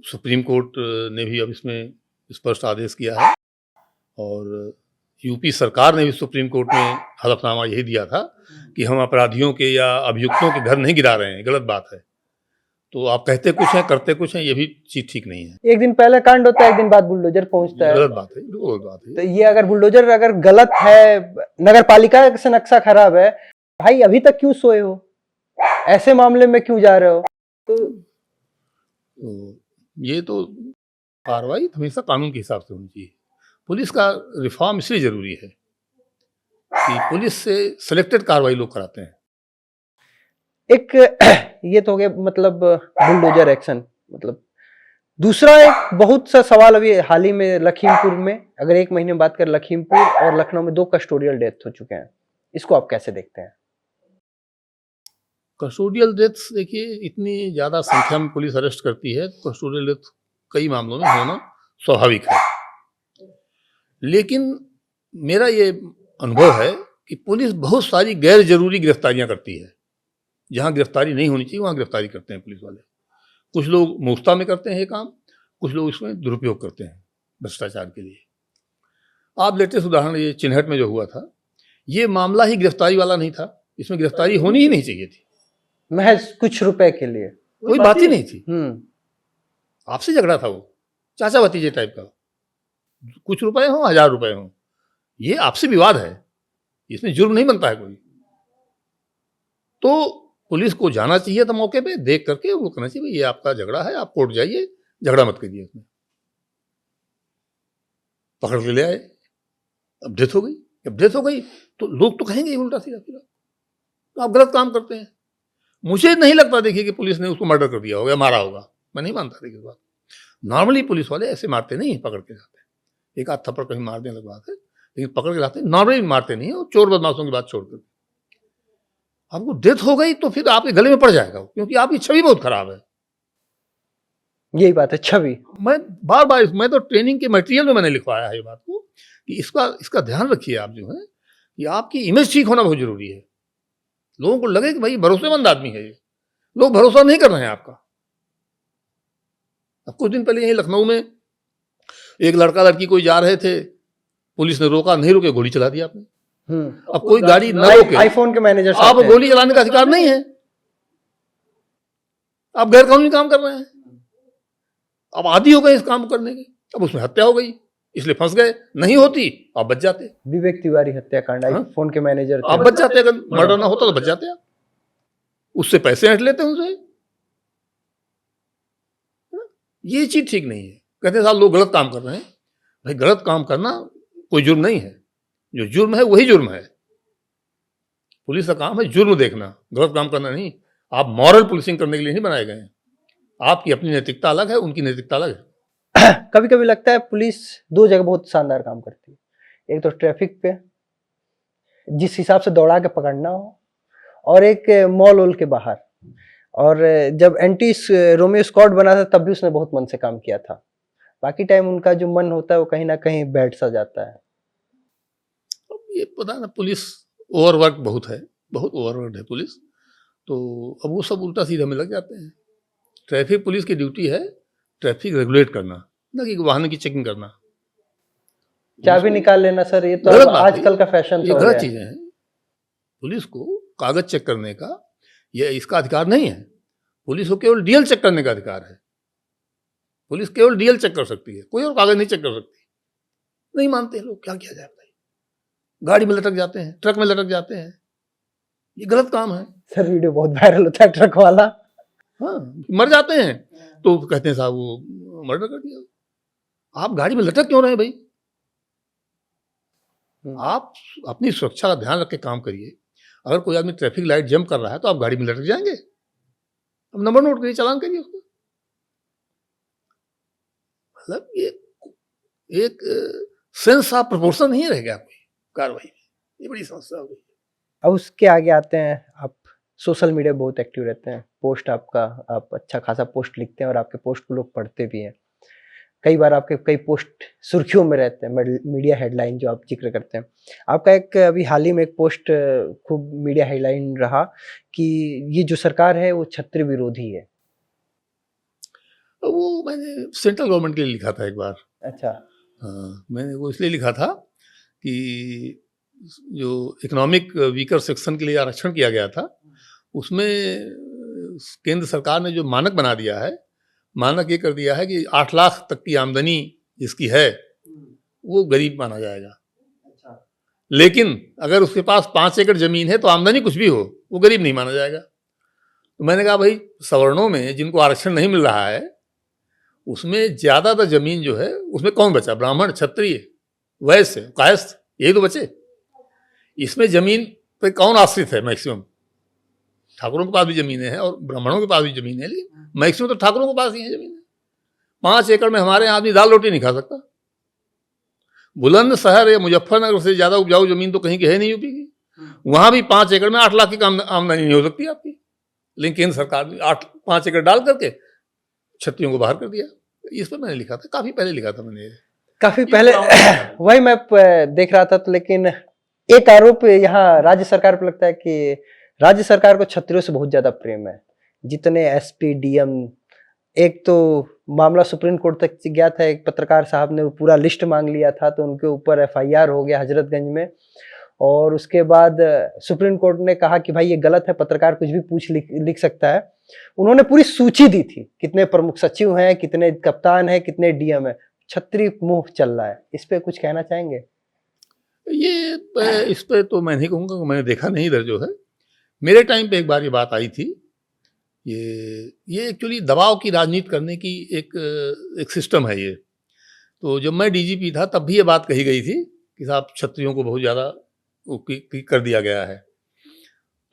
सुप्रीम कोर्ट ने भी अब इसमें स्पष्ट आदेश किया है, और यूपी सरकार ने भी सुप्रीम कोर्ट में हलफनामा यही दिया था कि हम अपराधियों के या अभियुक्तों के घर नहीं गिरा रहे हैं, गलत बात है। तो आप कहते कुछ हैं करते कुछ हैं, ये भी चीज ठीक नहीं है। एक दिन पहले कांड होता है, एक दिन बाद बुलडोजर पहुंचता है, गलत बात है, बिल्कुल गलत बात है। तो ये अगर बुलडोजर अगर गलत है, नगर पालिका से नक्शा खराब है, भाई अभी तक क्यों सोए हो, ऐसे मामले में क्यों जा रहे हो? तो ये तो कार्रवाई हमेशा कानून के हिसाब से होनी चाहिए। पुलिस का रिफॉर्म इसलिए जरूरी है कि पुलिस से सिलेक्टेड कार्रवाई लोग कराते हैं। एक ये तो हो गया मतलब बुलडोजर एक्शन। मतलब दूसरा एक बहुत सा सवाल अभी हाल ही में लखीमपुर में, अगर एक महीने में बात करें, लखीमपुर और लखनऊ में 2 कस्टोडियल डेथ हो चुके हैं, इसको आप कैसे देखते हैं? कस्टोडियल डेथ्स देखिए, इतनी ज्यादा संख्या में पुलिस अरेस्ट करती है, कस्टोडियल डेथ कई मामलों में होना स्वाभाविक है। लेकिन मेरा ये अनुभव है कि पुलिस बहुत सारी गैर जरूरी गिरफ्तारियां करती है, जहाँ गिरफ्तारी नहीं होनी चाहिए वहाँ गिरफ्तारी करते हैं पुलिस वाले। कुछ लोग मूर्खता में करते हैं ये काम, कुछ लोग इसमें दुरुपयोग करते हैं भ्रष्टाचार के लिए। आप लेटेस्ट उदाहरण ये चिन्हट में जो हुआ था, ये मामला ही गिरफ्तारी वाला नहीं था, इसमें गिरफ्तारी होनी ही नहीं चाहिए थी, महज कुछ रुपए के लिए कोई बात ही नहीं थी। हम्म। आपसे झगड़ा था, वो चाचा भतीजे टाइप का, कुछ रुपए हो 1000 रुपए हो, ये आपसे विवाद है, इसमें जुर्म नहीं बनता है कोई। तो पुलिस को जाना चाहिए था मौके पे, देख करके वो कहना चाहिए भाई ये आपका झगड़ा है, आप कोर्ट जाइए, झगड़ा मत करिए। इसमें पकड़ के ले आए, अब डेथ हो गई। जब डेथ हो गई तो लोग तो कहेंगे उल्टा सीधा सीधा, तो आप गलत काम करते हैं। मुझे नहीं लगता देखिए कि पुलिस ने उसको मर्डर कर दिया होगा, मारा होगा, मैं नहीं मानता देखिए बात। नॉर्मली पुलिस वाले ऐसे मारते नहीं है, पकड़ के जाते, एक आध थप्पड़ कहीं मार देने लग बात है, लेकिन पकड़ के लाते नॉर्मली मारते नहीं है, और चोर बदमाशों की बात छोड़कर। आपको डेथ हो गई तो फिर आपके गले में पड़ जाएगा, क्योंकि आपकी छवि बहुत खराब है। यही बात है, छवि। मैं बार बार, मैं तो ट्रेनिंग के मटेरियल में मैंने लिखवाया है ये बात को, कि इसका ध्यान रखिए आप जो है, कि आपकी इमेज ठीक होना बहुत जरूरी है। लोगों को लगे कि भाई भरोसेमंद आदमी है ये, लोग भरोसा नहीं कर रहे हैं आपका। अब कुछ दिन पहले यही लखनऊ में एक लड़का लड़की कोई जा रहे थे, पुलिस ने रोका, नहीं रोके, गोली चला दी आपने। अब कोई गाड़ी न रोके, आईफोन के मैनेजर आप गोली चलाने का अधिकार नहीं है, आप गैर कानूनी काम कर रहे हैं, अब आदी हो गए इस काम करने के, अब उसमें हत्या हो गई, इसलिए फंस गए। नहीं होती आप बच जाते। विवेक तिवारी हत्याकांड, आईफोन के मैनेजर आप बच जाते, अगर मर्डर ना होता तो बच जाते आप, उससे पैसे हट लेते उनसे। ये चीज ठीक नहीं है। कहते हैं साहब लोग गलत काम कर रहे हैं, भाई गलत काम करना कोई जुर्म नहीं है, जो जुर्म है वही जुर्म है। पुलिस का काम है जुर्म देखना, गलत काम करना नहीं। आप मॉरल पुलिसिंग करने के लिए नहीं बनाए गए हैं, आपकी अपनी नैतिकता अलग है, उनकी नैतिकता अलग है। कभी कभी लगता है पुलिस दो जगह बहुत शानदार काम करती है, एक तो ट्रैफिक पे जिस हिसाब से दौड़ा के पकड़ना हो, और एक मॉल वॉल के बाहर। और जब एंटी रोमियो स्क्वाड बना था तब भी उसने बहुत मन से काम किया था। बाकी टाइम उनका जो मन होता है वो कहीं ना कहीं बैठ सा जाता है। ये पता ना, पुलिस ओवरवर्क बहुत है, बहुत ओवरवर्क है पुलिस, तो अब वो सब उल्टा सीधा में लग जाते हैं। ट्रैफिक पुलिस की ड्यूटी है ट्रैफिक रेगुलेट करना, ना कि वाहन की चेकिंग करना। चाबी निकाल लेना सर, ये तो आजकल का फैशन ये गलत चीजें हैं। पुलिस को कागज चेक करने का ये इसका अधिकार नहीं है, पुलिस को केवल डीएल चेक करने का अधिकार है। पुलिस केवल डीएल चेक कर सकती है, कोई और कागज नहीं चेक कर सकती। नहीं मानते लोग, क्या किया जाए भाई, गाड़ी में लटक जाते हैं, ट्रक में लटक जाते हैं, ये गलत काम है सर। वीडियो बहुत वायरल होता है ट्रक वाला, हाँ, मर जाते हैं तो कहते हैं साहब वो मर्डर कर दिया। आप गाड़ी में लटक क्यों रहे हैं भाई? आप अपनी सुरक्षा का ध्यान रख के काम करिए। अगर कोई आदमी ट्रैफिक लाइट जंप कर रहा है तो आप गाड़ी में लटक जाएंगे? अब नंबर नोट करिए, चालान करिए उसको। मतलब ये एक सेंस ऑफ प्रोपोर्शन नहीं रह गया कोई कार्रवाई में, ये बड़ी समस्या हो गई। अब उसके आगे आते हैं, आप सोशल मीडिया बहुत एक्टिव रहते हैं, पोस्ट आपका, आप अच्छा खासा पोस्ट लिखते हैं और आपके पोस्ट को लोग पढ़ते भी हैं। कई बार आपके कई पोस्ट सुर्खियों में रहते हैं, मीडिया हेडलाइन जो आप जिक्र करते हैं। आपका एक अभी हाल ही में एक पोस्ट खूब मीडिया हेडलाइन रहा कि ये जो सरकार है वो क्षत्रिय विरोधी है। वो मैंने सेंट्रल गवर्नमेंट के लिए लिखा था एक बार। अच्छा। हाँ, मैंने वो इसलिए लिखा था कि जो इकोनॉमिक वीकर सेक्शन के लिए आरक्षण किया गया था, उसमें केंद्र सरकार ने जो मानक बना दिया है, मानक ये कर दिया है कि 8 लाख तक की आमदनी जिसकी है वो गरीब माना जाएगा। अच्छा। लेकिन अगर उसके पास 5 एकड़ जमीन है तो आमदनी कुछ भी हो, वो गरीब नहीं माना जाएगा। तो मैंने कहा भाई सवर्णों में जिनको आरक्षण नहीं मिल रहा है उसमें ज्यादातर जमीन जो है उसमें कौन बचा? ब्राह्मण, क्षत्रिय, वैश्य, कायस्थ, यही तो बचे। इसमें जमीन पे कौन आश्रित है? मैक्सिमम ठाकुरों के पास भी जमीनें हैं और ब्राह्मणों के पास भी जमीन है, लेकिन मैक्सिमम तो ठाकुरों के पास ही है जमीन। 5 एकड़ में हमारे आदमी दाल रोटी नहीं खा सकता। बुलंदशहर या मुजफ्फरनगर से ज्यादा उपजाऊ जमीन तो कहीं की है नहीं यूपी की। वहां भी 5 एकड़ में 8 लाख की आमदनी नहीं हो सकती आपकी, लेकिन केंद्र सरकार ने 5 एकड़ डाल करके क्षत्रियों को बाहर कर दिया। इस पर मैंने लिखा था, काफी पहले लिखा था मैंने, काफी पहले। वही मैं देख रहा था तो, लेकिन एक आरोप यहाँ राज्य सरकार पर लगता है कि राज्य सरकार को छत्रियों से बहुत ज्यादा प्रेम है। जितने एसपी डीएम, एक तो मामला सुप्रीम कोर्ट तक गया था, एक पत्रकार साहब ने वो पूरा लिस्ट मांग लिया था, तो उनके ऊपर एफआईआर हो गया हजरतगंज में। और उसके बाद सुप्रीम कोर्ट ने कहा कि भाई ये गलत है, पत्रकार कुछ भी पूछ लिख सकता है। उन्होंने पूरी सूची दी थी, कितने प्रमुख सचिव हैं, कितने कप्तान हैं, कितने डीएम हैं। छत्री मुंह चल रहा है, इस पे कुछ कहना चाहेंगे? इस पे तो मैं नहीं कहूँगा, मैंने देखा नहीं इधर जो है। मेरे टाइम पे एक बार ये बात आई थी। ये एक्चुअली दबाव की राजनीति करने की एक सिस्टम है ये। तो जब मैं डीजीपी था तब भी ये बात कही गई थी कि साहब क्षत्रियों को बहुत ज़्यादा कर दिया गया है।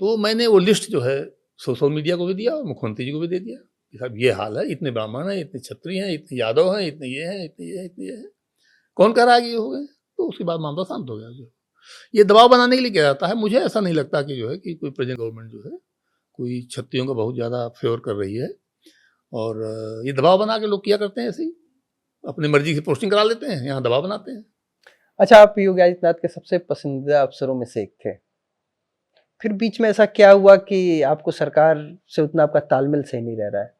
तो मैंने वो लिस्ट जो है सोशल मीडिया को भी दिया और मुख्यमंत्री जी को भी दे दिया कि साहब ये हाल है, इतने ब्राह्मण हैं, इतने क्षत्रिय हैं, इतने यादव हैं, इतने ये हैं, इतने ये हैं, इतने ये हैं। कौन कह रहा है कि ये हो गए? तो उसके बाद मामला शांत हो गया। जो ये दबाव बनाने के लिए किया जाता है। मुझे ऐसा नहीं लगता कि जो है कि कोई प्रेजेंट गवर्नमेंट जो है कोई क्षत्रियों को बहुत ज़्यादा फेवर कर रही है। और ये दबाव बना के लोग किया करते हैं, ऐसे ही अपनी मर्जी की पोस्टिंग करा लेते हैं, यहाँ दबाव बनाते हैं। अच्छा, आप योगी आदित्यनाथ के सबसे पसंदीदा अफसरों में से एक थे, फिर बीच में ऐसा क्या हुआ कि आपको सरकार से उतना आपका तालमेल सही नहीं रह रहा है?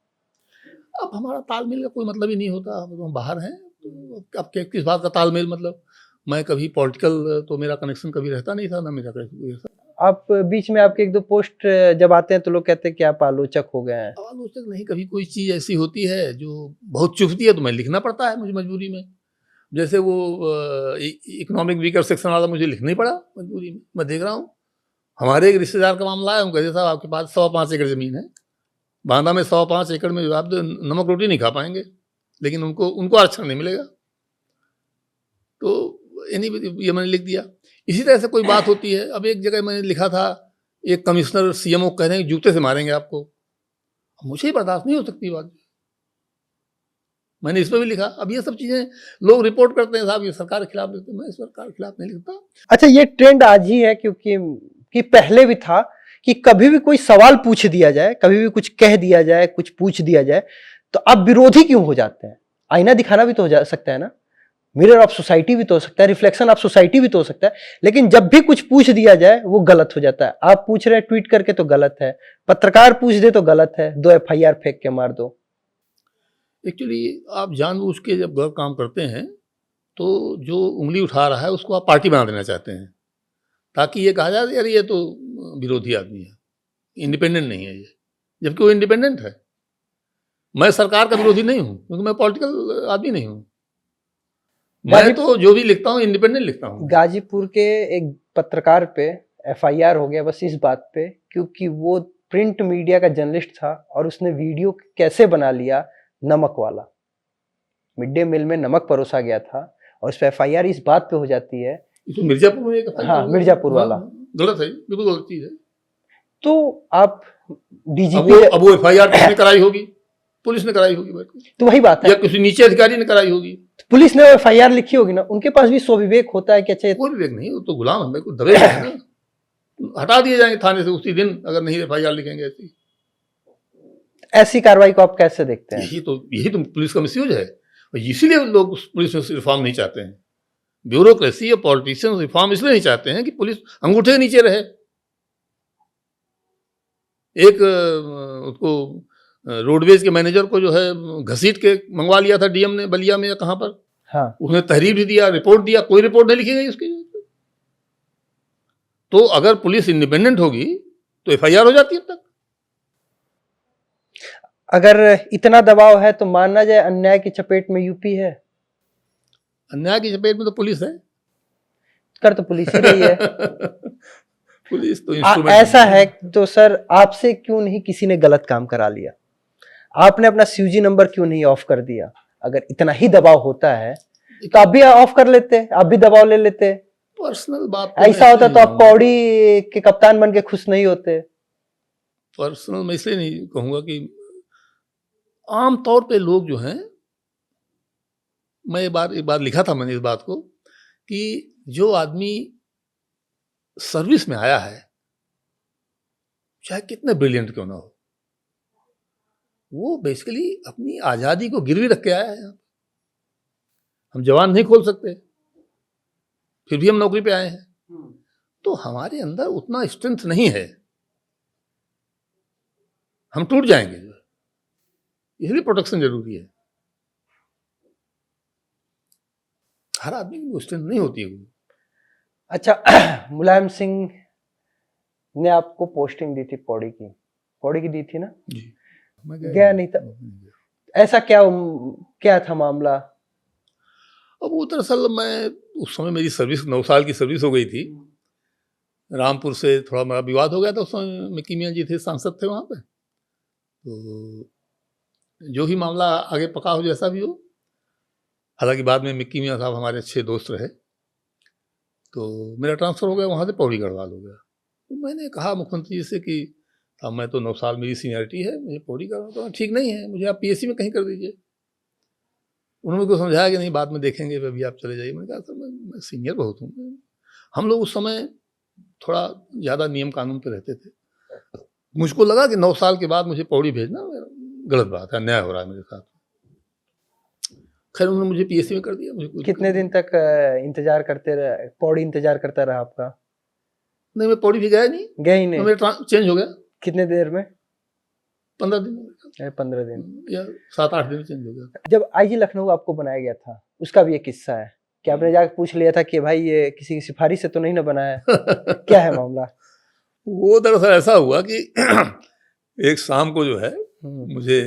अब हमारा तालमेल का कोई मतलब ही नहीं होता, हम बाहर हैं तो अब किस बात का तालमेल? मतलब मैं कभी पॉलिटिकल तो मेरा कनेक्शन कभी रहता नहीं था, ना मेरा कनेक्शन। आप बीच में आपके एक दो पोस्ट जब आते हैं तो लोग कहते हैं कि आप आलोचक हो गए हैं। आलोचक नहीं, कभी कोई चीज़ ऐसी होती है जो बहुत चुभती है तो मैं लिखना पड़ता है मुझे मजबूरी में। जैसे वो इकोनॉमिक वीकर सेक्शन वाला मुझे लिखना ही पड़ा मजबूरी में। मैं देख रहा हूँ हमारे एक रिश्तेदार का मामला है, हम कहते साहब आपके पास 105 एकड़ ज़मीन है, बांदा में 105 एकड़ में आप नमक रोटी नहीं खा पाएंगे, लेकिन उनको आरक्षण नहीं मिलेगा। तो ये मैंने लिख दिया। इसी तरह से कोई बात होती है। अब एक जगह मैंने लिखा था, एक कमिश्नर सीएमओ कह रहे हैं जूते से मारेंगे आपको। मुझे ही बर्दाश्त नहीं हो सकती बात। मैंने इस पर भी लिखा। अब ये सब चीज़ें लोग रिपोर्ट करते हैं साहब ये सरकार के खिलाफ लिखते हैं, मैं सरकार के खिलाफ नहीं लिखता। अच्छा, ये ट्रेंड आज ही है क्योंकि कि पहले भी था कि कभी भी कोई सवाल पूछ दिया जाए, कभी भी कुछ कह दिया जाए, कुछ पूछ दिया जाए तो आप विरोधी क्यों हो जाते हैं? आईना दिखाना भी तो हो सकता है ना, मिरर ऑफ सोसाइटी भी तो हो सकता है, रिफ्लेक्शन ऑफ सोसाइटी भी तो हो सकता है। लेकिन जब भी कुछ पूछ दिया जाए वो गलत हो जाता है। आप पूछ रहे हैं ट्वीट करके तो गलत है, पत्रकार पूछ दे तो गलत है, 2 एफआईआर फेंक के मार दो। एक्चुअली आप जानबूझ के जब गलत काम करते हैं तो जो उंगली उठा रहा है उसको आप पार्टी बना देना चाहते हैं, ताकि ये कहा जाए यार ये तो विरोधी आदमी है, इंडिपेंडेंट नहीं है ये, जबकि वो इंडिपेंडेंट है। मैं सरकार का विरोधी नहीं हूँ क्योंकि मैं पॉलिटिकल आदमी नहीं हूँ। मैं तो जो भी लिखता हूँ इंडिपेंडेंट लिखता हूँ। गाजीपुर के एक पत्रकार पे एफआईआर हो गया बस इस बात पे, क्योंकि वो प्रिंट मीडिया का जर्नलिस्ट था और उसने वीडियो कैसे बना लिया, नमक वाला, मिड डे मील में नमक परोसा गया था और इस पे एफआईआर इस बात पे हो जाती है। मिर्जापुर में एक, हाँ, मिर्जापुर वाला गलत है, बिल्कुल गलत चीज है। तो आप डीजीपी, अब वो एफआईआर किसने कराई होगी? पुलिस ने कराई होगी। तो वही बात है, या किसी नीचे अधिकारी ने कराई होगी। पुलिस ने एफआईआर लिखी होगी ना, उनके पास भी स्वविवेक होता है कि अच्छा, कोई विवेक नहीं, वो तो गुलाम है, को दबे है ना, हटा दिए जाएंगे थाने से उसी दिन अगर नहीं एफआईआर लिखेंगे। ऐसी कार्रवाई को आप कैसे देखते हैं? यही तो पुलिस का मिसयूज है, इसीलिए लोग पुलिस में रिफॉर्म नहीं चाहते हैं। ब्यूरोक्रेसी या पॉलिटिशियन रिफॉर्म इसलिए नहीं चाहते हैं कि पुलिस अंगूठे के नीचे रहे। एक उसको रोडवेज के मैनेजर को जो है घसीट के मंगवा लिया था डीएम ने, बलिया में या कहां पर। हाँ, उसने तहरीर भी दिया, रिपोर्ट दिया, कोई रिपोर्ट नहीं लिखी गई उसकी। तो अगर पुलिस इंडिपेंडेंट होगी तो एफआईआर हो जाती है। अब तक अगर इतना दबाव है तो मानना जाए अन्याय की चपेट में यूपी है। अन्याय की चपेट में तो पुलिस है, कर तो पुलिस ही रही है। पुलिस तो इंस्ट्रूमेंट ऐसा है तो सर आपसे क्यों नहीं किसी ने गलत काम करा लिया? आपने अपना सीयूजी नंबर क्यों नहीं ऑफ कर दिया? अगर इतना ही दबाव होता है तो आप भी ऑफ कर लेते, आप भी दबाव ले लेते। पर्सनल बात ऐसा होता तो आप पौड़ी के कप्तान बन के खुश नहीं होते। पर्सनल मैं इसलिए नहीं कहूंगा कि आम तौर पे लोग जो हैं, मैं एक बार लिखा था मैंने इस बात को कि जो आदमी सर्विस में आया है चाहे कितने ब्रिलियंट क्यों ना हो, वो बेसिकली अपनी आजादी को गिरवी रख के आया है। हम जवान नहीं खोल सकते, फिर भी हम नौकरी पे आए हैं। तो हमारे अंदर उतना स्ट्रेंथ नहीं है हम टूट जाएंगे जो है, इसलिए प्रोटेक्शन जरूरी है। हर आदमी की वो स्ट्रेंथ नहीं होती है। अच्छा, मुलायम सिंह ने आपको पोस्टिंग दी थी पौड़ी की दी थी ना? जी, मैं गया नहीं था। ऐसा क्या था मामला? अब वो दरअसल मैं उस समय मेरी सर्विस 9 साल की सर्विस हो गई थी। रामपुर से थोड़ा बड़ा विवाद हो गया था, उस समय मिक्की मियाँ जी थे, सांसद थे वहाँ पे। तो जो ही मामला आगे पका हो, जैसा भी हो, हालांकि बाद में मिक्की मियाँ साहब हमारे अच्छे दोस्त रहे, तो मेरा ट्रांसफ़र हो गया वहाँ से पौड़ी गढ़वाल हो गया। तो मैंने कहा मुख्यमंत्री जी से कि अब मैं तो 9 साल मेरी सीनियरिटी है, मुझे पौड़ी गढ़वाल तो ठीक नहीं है, मुझे आप पीएससी में कहीं कर दीजिए। उन्होंने को समझाया कि नहीं, बाद में देखेंगे, अभी आप चले जाइए। मैंने कहा सर मैं सीनियर बहुत हूँ। हम लोग उस समय थोड़ा ज़्यादा नियम कानून पे रहते थे। मुझको लगा कि 9 साल के बाद मुझे पौड़ी भेजना गलत बात है, अन्याय हो रहा है मेरे साथ। खैर उन्होंने मुझे पीएससी में कर दिया। मुझे कितने दिन तक इंतजार करते रहे? पौड़ी इंतजार करता रहा आपका? नहीं, मैं पौड़ी भी गया नहीं, गए ही नहीं। मेरा चेंज हो गया। कितने देर में? 15 दिन। 15 दिन या 7-8 दिन चेंज हो गया। जब आईजी लखनऊ आपको बनाया गया था, उसका भी एक किस्सा है कि आपने जाकर पूछ लिया था कि भाई ये किसी की सिफारिश से तो नहीं ना बनाया? क्या है मामला? वो दरअसल ऐसा हुआ कि एक शाम को जो है मुझे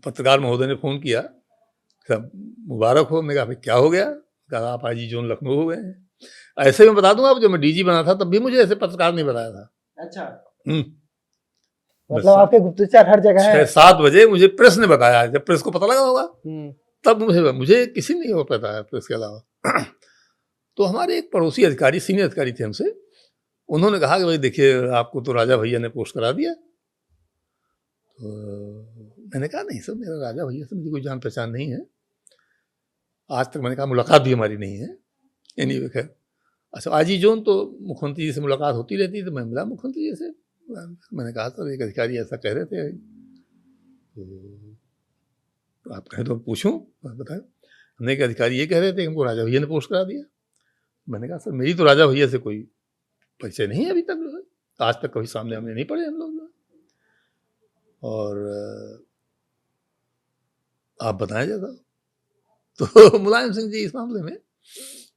पत्रकार महोदय ने फोन किया, सब मुबारक हो। मैंने कहा भाई क्या हो गया? कहा आप आईजी जोन लखनऊ हो गए हैं। ऐसे में बता दूंगा, जब मैं डीजी बना था तब भी मुझे ऐसे पत्रकार नहीं बताया था। अच्छा, हम्म, मतलब आपके गुप्तचर हर जगह है। 6-7 बजे मुझे प्रेस ने बताया, जब प्रेस को पता लगा होगा तब मुझे किसी ने नहीं पता है प्रेस के अलावा। तो हमारे एक पड़ोसी अधिकारी, सीनियर अधिकारी थे हमसे, उन्होंने कहा कि भाई देखिए आपको तो राजा भैया ने पोस्ट करा दिया। तो मैंने कहा नहीं सर, मेरा राजा भैया से मुझे कोई जान पहचान नहीं है, आज तक मैंने कहा मुलाकात भी हमारी नहीं है। एनीवे खैर, अच्छा आईजी जोन तो मुख्यमंत्री जी से मुलाकात होती रहती है, तो मैं मिला मुख्यमंत्री जी से। मैंने कहा सर एक अधिकारी ऐसा कह रहे थे, तो आप कहें तो पूछूं, बताएं। हमने एक अधिकारी ये कह रहे थे हमको राजा भैया ने पोस्ट करा दिया। मैंने कहा सर मेरी तो राजा भैया से कोई परिचय नहीं है अभी तक, जो है आज तक कभी सामने हमने नहीं पढ़े हम लोग। और आप बताएं जैसा। तो मुलायम सिंह जी इस मामले में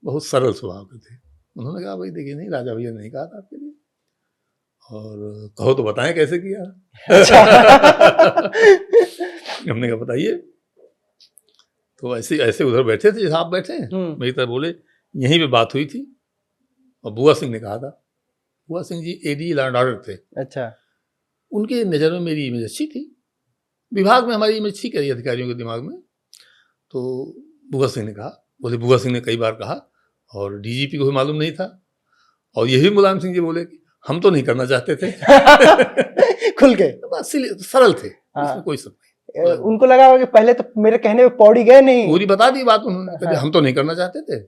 बहुत सरल स्वभाव के थे। उन्होंने कहा भाई देखिए नहीं, राजा भैया ने नहीं कहा था आपके लिए, और कहो तो बताएं कैसे किया। हमने कहा बताइए। तो ऐसे उधर बैठे थे जैसे आप बैठे हैं, मेरी तरह बोले यहीं पे बात हुई थी, और बुआ सिंह ने कहा था। बुआ Singh ji AD law and order थे। अच्छा, उनके नज़र में मेरी इमेज अच्छी थी, विभाग में हमारी इमेज ठीक है अधिकारियों के दिमाग में। तो बुआ सिंह ने कहा, बोले बुआ सिंह ने कई बार कहा, और डीजीपी को भी मालूम नहीं था, और यही मुलायम सिंह जी बोले कि हम तो नहीं करना चाहते थे। खुल के बस सरल थे। हाँ। इसमें कोई सब नहीं। उनको लगा कि पहले तो मेरे कहने पे पौड़ी गए नहीं, पूरी बता दी बात उन्होंने। हाँ। हम तो नहीं करना चाहते थे,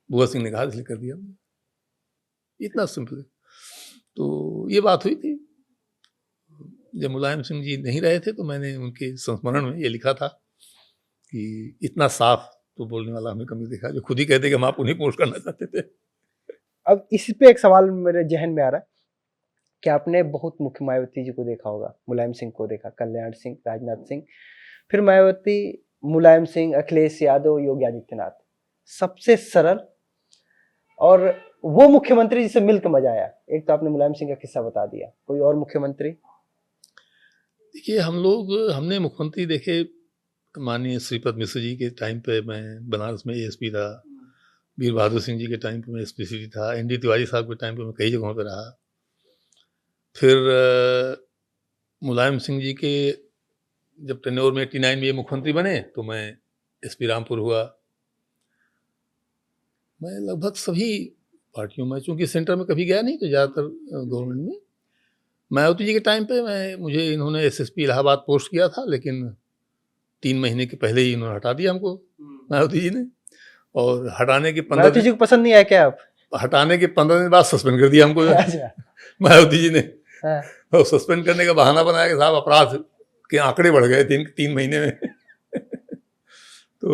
बुआ सिंह ने कहा इसलिए कर दिया, इतना सिंपल। तो ये बात हुई थी। जब मुलायम सिंह जी नहीं रहे थे तो मैंने उनके संस्मरण में ये लिखा था कि इतना साफ तो बोलने वाला हमें कभी देखा, जो खुद ही कहते कि हम आप उन्हें पोस्ट करना चाहते थे। अब इस पे एक सवाल मेरे जहन में आ रहा है कि आपने बहुत मुख्य मायावती जी को देखा होगा, मुलायम सिंह को देखा, कल्याण सिंह, राजनाथ सिंह, फिर मायावती, मुलायम सिंह, अखिलेश यादव, योगी आदित्यनाथ, सबसे सरल और वो मुख्यमंत्री जिसे मिलकर मजा आया। एक तो आपने मुलायम सिंह का किस्सा बता दिया, कोई और मुख्यमंत्री? देखिए हमने मुख्यमंत्री देखे, माननीय श्रीपद मिश्र जी के टाइम पे मैं बनारस में एएसपी था, वीर बहादुर सिंह जी के टाइम पे मैं एसपी सिटी था, एनडी तिवारी साहब के टाइम पे मैं कई जगहों पे रहा। फिर मुलायम सिंह जी के जब टेन्योर में 89 में ये मुख्यमंत्री बने तो मैं एसपी रामपुर हुआ। मैं लगभग सभी पार्टियों में, चूँकि सेंटर में कभी गया नहीं तो ज़्यादातर गवर्नमेंट में। मायावती जी के टाइम पे मुझे इन्होंने एसएसपी इलाहाबाद पोस्ट किया था, लेकिन 3 महीने के पहले ही इन्होंने हटा दिया हमको, मायावती जी ने। और हटाने के 15 दिन, जी को पसंद नहीं आया क्या आप? हटाने के 15 दिन बाद सस्पेंड कर दिया हमको मायावती जी ने। हाँ। और सस्पेंड करने का बहाना बनाया कि साहब अपराध के आंकड़े बढ़ गए 3 महीने में। तो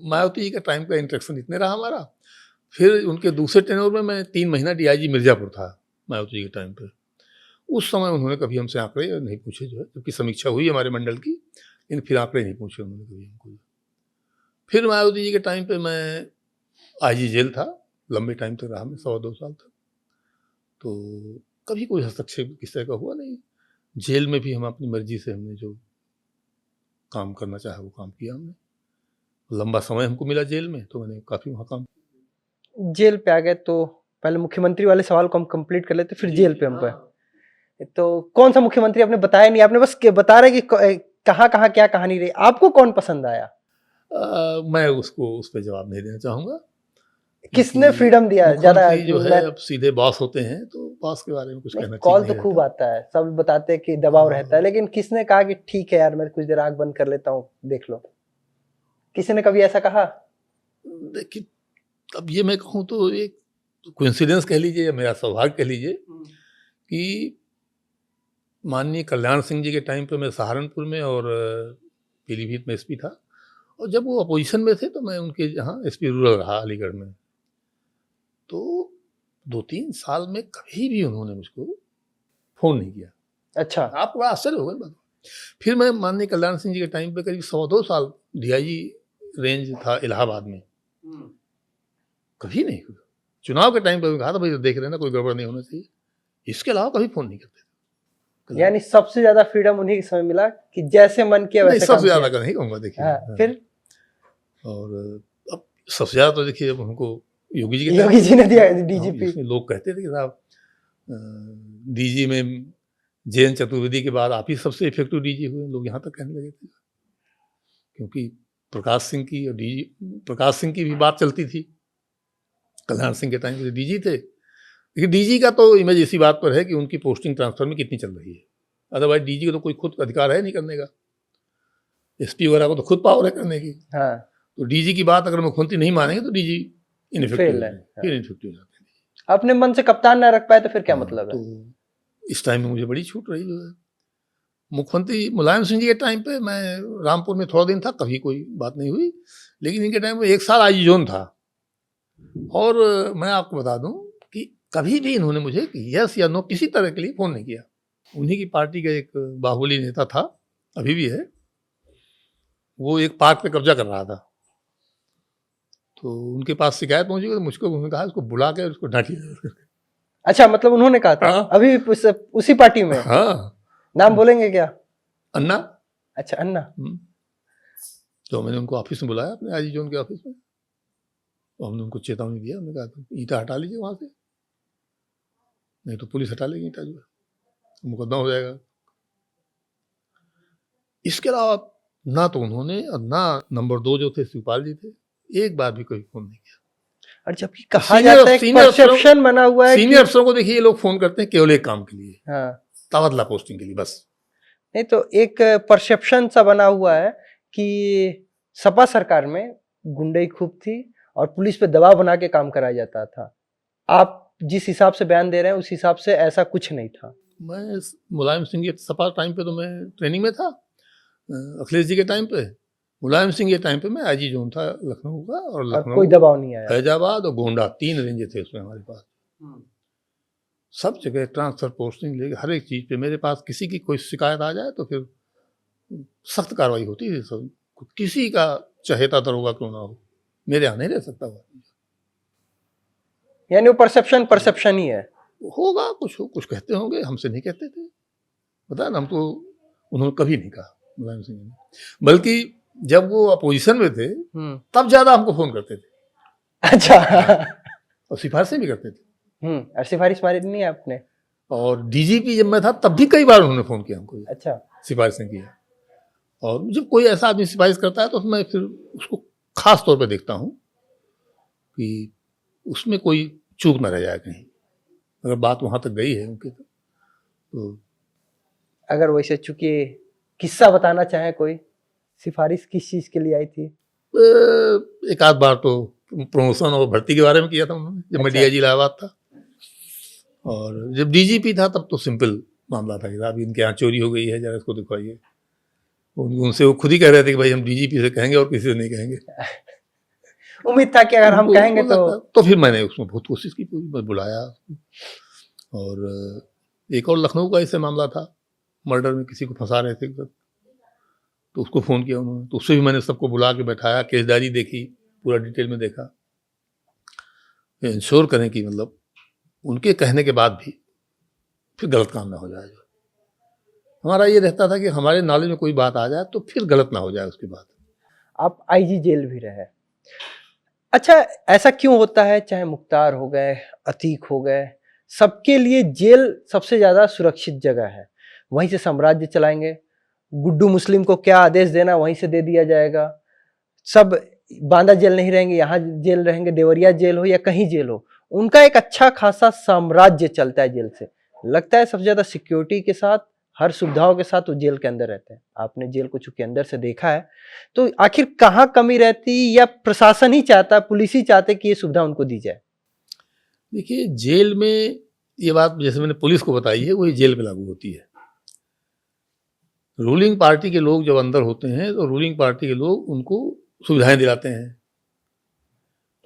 मायावती जी का टाइम का इंटरेक्शन इतने रहा हमारा। फिर उनके दूसरे टेन्योर में मैं 3 महीना डीआईजी मिर्जापुर था मायावती जी के टाइम पे। उस समय उन्होंने कभी हमसे आंकड़े नहीं पूछे जो है, जबकि समीक्षा हुई हमारे मंडल की, लेकिन फिर आंकड़े नहीं पूछे उन्होंने कभी हमको। फिर मायावती जी के टाइम पे मैं आईजी जेल था, लंबे टाइम तक रहा मैं, 2.25 साल तक। तो कभी कोई हस्तक्षेप किस तरह का हुआ नहीं। जेल में भी हम अपनी मर्जी से हमने जो काम करना चाहा वो काम किया हमने। लंबा समय हमको मिला जेल में, तो मैंने काफ़ी वहाँ काम। जेल पे आ गए तो पहले मुख्यमंत्री वाले सवाल को हम कंप्लीट कर लेते, फिर जेल पे हम पे। तो कौन सा मुख्यमंत्री आपने बताया नहीं, आपने बस बता रहे कि कहाँ कहाँ क्या कहानी रही, आपको कौन पसंद आया? मैं उसको उस पर जवाब नहीं देना चाहूँगा। किसने फ्रीडम दिया ज्यादा? मुख्यमंत्री जो है अब सीधे बॉस होते हैं, तो बॉस के बारे में कुछ कहना कॉल ठीक तो नहीं खूब रहता। आता है, सब बताते हैं कि दबाव रहता है, लेकिन किसने कहा कि ठीक है यार मैं कुछ देर आंख बंद कर लेता हूँ, देख लो? किसी ने कभी ऐसा कहा? देखिए, अब ये मैं कहूँ तो एक कोइंसिडेंस कह लीजिए या मेरा सौभाग्य कह लीजिए कि माननीय कल्याण सिंह जी के टाइम पे मैं सहारनपुर में और पीलीभीत में एसपी था, और जब वो अपोजिशन में थे तो मैं उनके यहाँ एसपी रूरल रहा अलीगढ़ में। तो 2-3 साल में कभी भी उन्होंने मुझको फ़ोन नहीं किया। अच्छा। आपको बड़ा आश्चर्य होगा इस बात। फिर मैं माननीय कल्याण सिंह जी के टाइम पे करीब 2 साल डीआईजी रेंज था इलाहाबाद में, कभी नहीं हुआ। चुनाव के टाइम पे भी कहा था भाई देख रहे ना कोई गड़बड़ नहीं होना चाहिए, इसके अलावा कभी फ़ोन नहीं करते थे। यानी सबसे ज्यादा फ्रीडम उन्हीं के समय मिला कि जैसे मन किया नहीं, वैसे सबसे काम ज़्यादा किया। का नहीं कहूँगा देखिए। हाँ, फिर और अब सबसे ज़्यादा तो देखिए अब हमको योगी जी के योगी जी ने दिया डीजीपी। जिसमें लोग कहते थे कि साहब डीजी में जयंत चतुर्वेदी के बाद आप ही सबसे इफेक्टिव डीजी हुए, लोग यहाँ तक कहने लगे थे। क्योंकि प्रकाश सिंह की और डीजी प्रकाश सिंह की भी बात चलती थी, कल्याण सिंह के टाइम पे डीजी थे, लेकिन डीजी का तो इमेज इसी बात पर है कि उनकी पोस्टिंग ट्रांसफर में कितनी चल रही है। अदरवाइज डीजी को तो कोई खुद अधिकार है नहीं करने का, एसपी वगैरह को तो खुद पावर है करने की। हाँ, तो डीजी की बात अगर मुख्यमंत्री नहीं मानेंगे तो डीजी इनफेक्टिव फेल है। फिर इनफेक्टिव हो जाते हैं। अपने मन से कप्तान ना रख पाए तो फिर क्या मतलब है? तो इस टाइम में मुझे बड़ी छूट रही जो है। मुख्यमंत्री मुलायम सिंह जी के टाइम पे मैं रामपुर में थोड़ा दिन था, कभी कोई बात नहीं हुई, लेकिन इनके टाइम में 1 साल आईजी जोन था। और मैं आपको बता दूं कि कभी भी इन्होंने मुझे यस या नो किसी तरह के लिए फ़ोन नहीं किया। उन्हीं की पार्टी का एक बाहुबली नेता था, अभी भी है, वो एक पार्क पे कब्जा कर रहा था, तो उनके पास शिकायत पहुंची तो मुझको उन्होंने कहा उसको बुला के उसको डांटिए। अच्छा, मतलब उन्होंने कहा था? हाँ। अभी उसी पार्टी में? हाँ, नाम बोलेंगे क्या? अन्ना। अच्छा, अन्ना। तो मैंने उनको ऑफिस में बुलाया, अपने आईजी जोन के ऑफिस में, तो हमने उनको चेतावनी दिया, हमने कहा तुम ईंटा हटा लीजिए वहाँ से, नहीं तो पुलिस हटा लेगी ईंटा, जो है मुकदमा हो जाएगा। इसके अलावा ना तो उन्होंने और ना नंबर 2 जो थे शिवपाल जी थे, एक बार भी कोई फ़ोन नहीं किया। और जबकि कहा जाता है परसेप्शन बना हुआ है सीनियर अफसरों को देखिए ये लोग फ़ोन करते हैं केवल एक काम के लिए, हाँ, तबादला पोस्टिंग के लिए बस। नहीं तो एक परसेप्शन सा बना हुआ है कि सपा सरकार में गुंडई खूब थी और पुलिस पे दबाव बना के काम कराया जाता था। आप जिस हिसाब से बयान दे रहे हैं उस हिसाब से ऐसा कुछ नहीं था। मैं मुलायम सिंह के सपा टाइम पे तो मैं ट्रेनिंग में था, अखिलेश जी के टाइम पे, मुलायम सिंह के टाइम पे मैं आईजी जोन था लखनऊ का, और लखनऊ कोई दबाव नहीं आया। फैजाबाद और गोंडा 3 रेंज थे उसमें हमारे पास। सब जगह ट्रांसफर पोस्टिंग लेके हर एक चीज़ पे मेरे पास किसी की कोई शिकायत आ जाए तो फिर सख्त कार्रवाई होती थी। सब किसी का चहेता दरोगा क्यों ना हो, मेरे यहाँ नहीं रह सकता वो। यानी वो परसेप्शन ही है। होगा कुछ कहते होंगे, हमसे नहीं कहते थे, पता है ना, हम तो उन्होंने कभी नहीं कहा मुलायम सिंह ने, बल्कि जब वो अपोजिशन में थे तब ज्यादा हमको फोन करते थे। अच्छा। और सिफारिशें भी करते थे। और सिफारिश मारी नहीं है आपने? और डीजीपी जब मैं था तब भी कई बार उन्होंने फोन किया हमको। अच्छा, सिफारिशें किया। और जब कोई ऐसा आदमी सिफारिश करता है तो मैं फिर उसको खास तौर पे देखता हूँ कि उसमें कोई चूक ना रह जाए कहीं, अगर बात वहां तक गई है उनकी तो अगर वैसे चूंकि किस्सा बताना चाहे, कोई सिफारिश किस चीज के लिए आई थी? एक आध बार तो प्रमोशन और भर्ती के बारे में किया था उन्होंने, जब मैं डीआईजी इलाहाबाद था। और जब डीजीपी था तब तो सिंपल मामला था कि साहब इनके यहाँ चोरी हो गई है, जरा इसको दिखवाइए। उनसे वो खुद ही कह रहे थे कि भाई हम डीजीपी से कहेंगे और किसी से नहीं कहेंगे। उम्मीद था कि अगर हम कहेंगे तो फिर मैंने उसमें बहुत कोशिश की, पूरी बुलाया और एक और लखनऊ का ऐसे मामला था, मर्डर में किसी को फंसा रहे थे, तो उसको फ़ोन किया उन्होंने, तो उससे भी मैंने सबको बुला के बैठाया, केस डायरी देखी, पूरा डिटेल में देखा, इंश्योर करें कि मतलब उनके कहने के बाद भी फिर गलत काम ना हो जाए। हमारा ये रहता था कि हमारे नॉलेज में कोई बात आ जाए तो फिर गलत ना हो जाए उसके बाद। आप आईजी जेल भी रहे। अच्छा, ऐसा क्यों होता है, चाहे मुख्तार हो गए, अतीक हो गए, सबके लिए जेल सबसे ज्यादा सुरक्षित जगह है। वहीं से साम्राज्य चलाएंगे, गुड्डू मुस्लिम को क्या आदेश देना वहीं से दे दिया जाएगा। सब बांदा जेल नहीं रहेंगे, यहाँ जेल रहेंगे, देवरिया जेल हो या कहीं जेल हो, उनका एक अच्छा खासा साम्राज्य चलता है जेल से। लगता है सबसे ज्यादा सिक्योरिटी के साथ, हर सुविधाओं के साथ वो जेल के अंदर रहते हैं। आपने जेल को चूंकि अंदर से देखा है, तो आखिर कहाँ कमी रहती, या प्रशासन ही चाहता, पुलिस ही चाहते कि ये सुविधा उनको दी जाए? देखिए, जेल में ये बात जैसे मैंने पुलिस को बताई है, वही जेल में लागू होती है। रूलिंग पार्टी के लोग जब अंदर होते हैं तो रूलिंग पार्टी के लोग उनको सुविधाएं दिलाते हैं।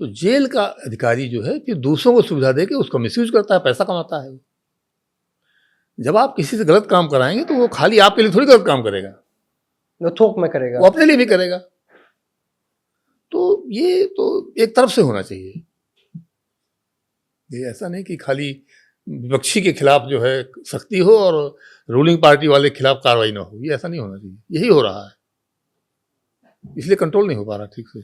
तो जेल का अधिकारी जो है फिर दूसरों को सुविधा देके उसका मिसयूज करता है, पैसा कमाता है। जब आप किसी से गलत काम कराएंगे तो वो खाली आपके लिए थोड़ी गलत काम करेगा, वो थोक में करेगा, वो अपने लिए भी करेगा। तो ये तो एक तरफ से होना चाहिए, ये ऐसा नहीं कि खाली विपक्षी के खिलाफ जो है सख्ती हो और रूलिंग पार्टी वाले के खिलाफ कार्रवाई ना हो, ये ऐसा नहीं होना चाहिए। यही हो रहा है, इसलिए कंट्रोल नहीं हो पा रहा ठीक से।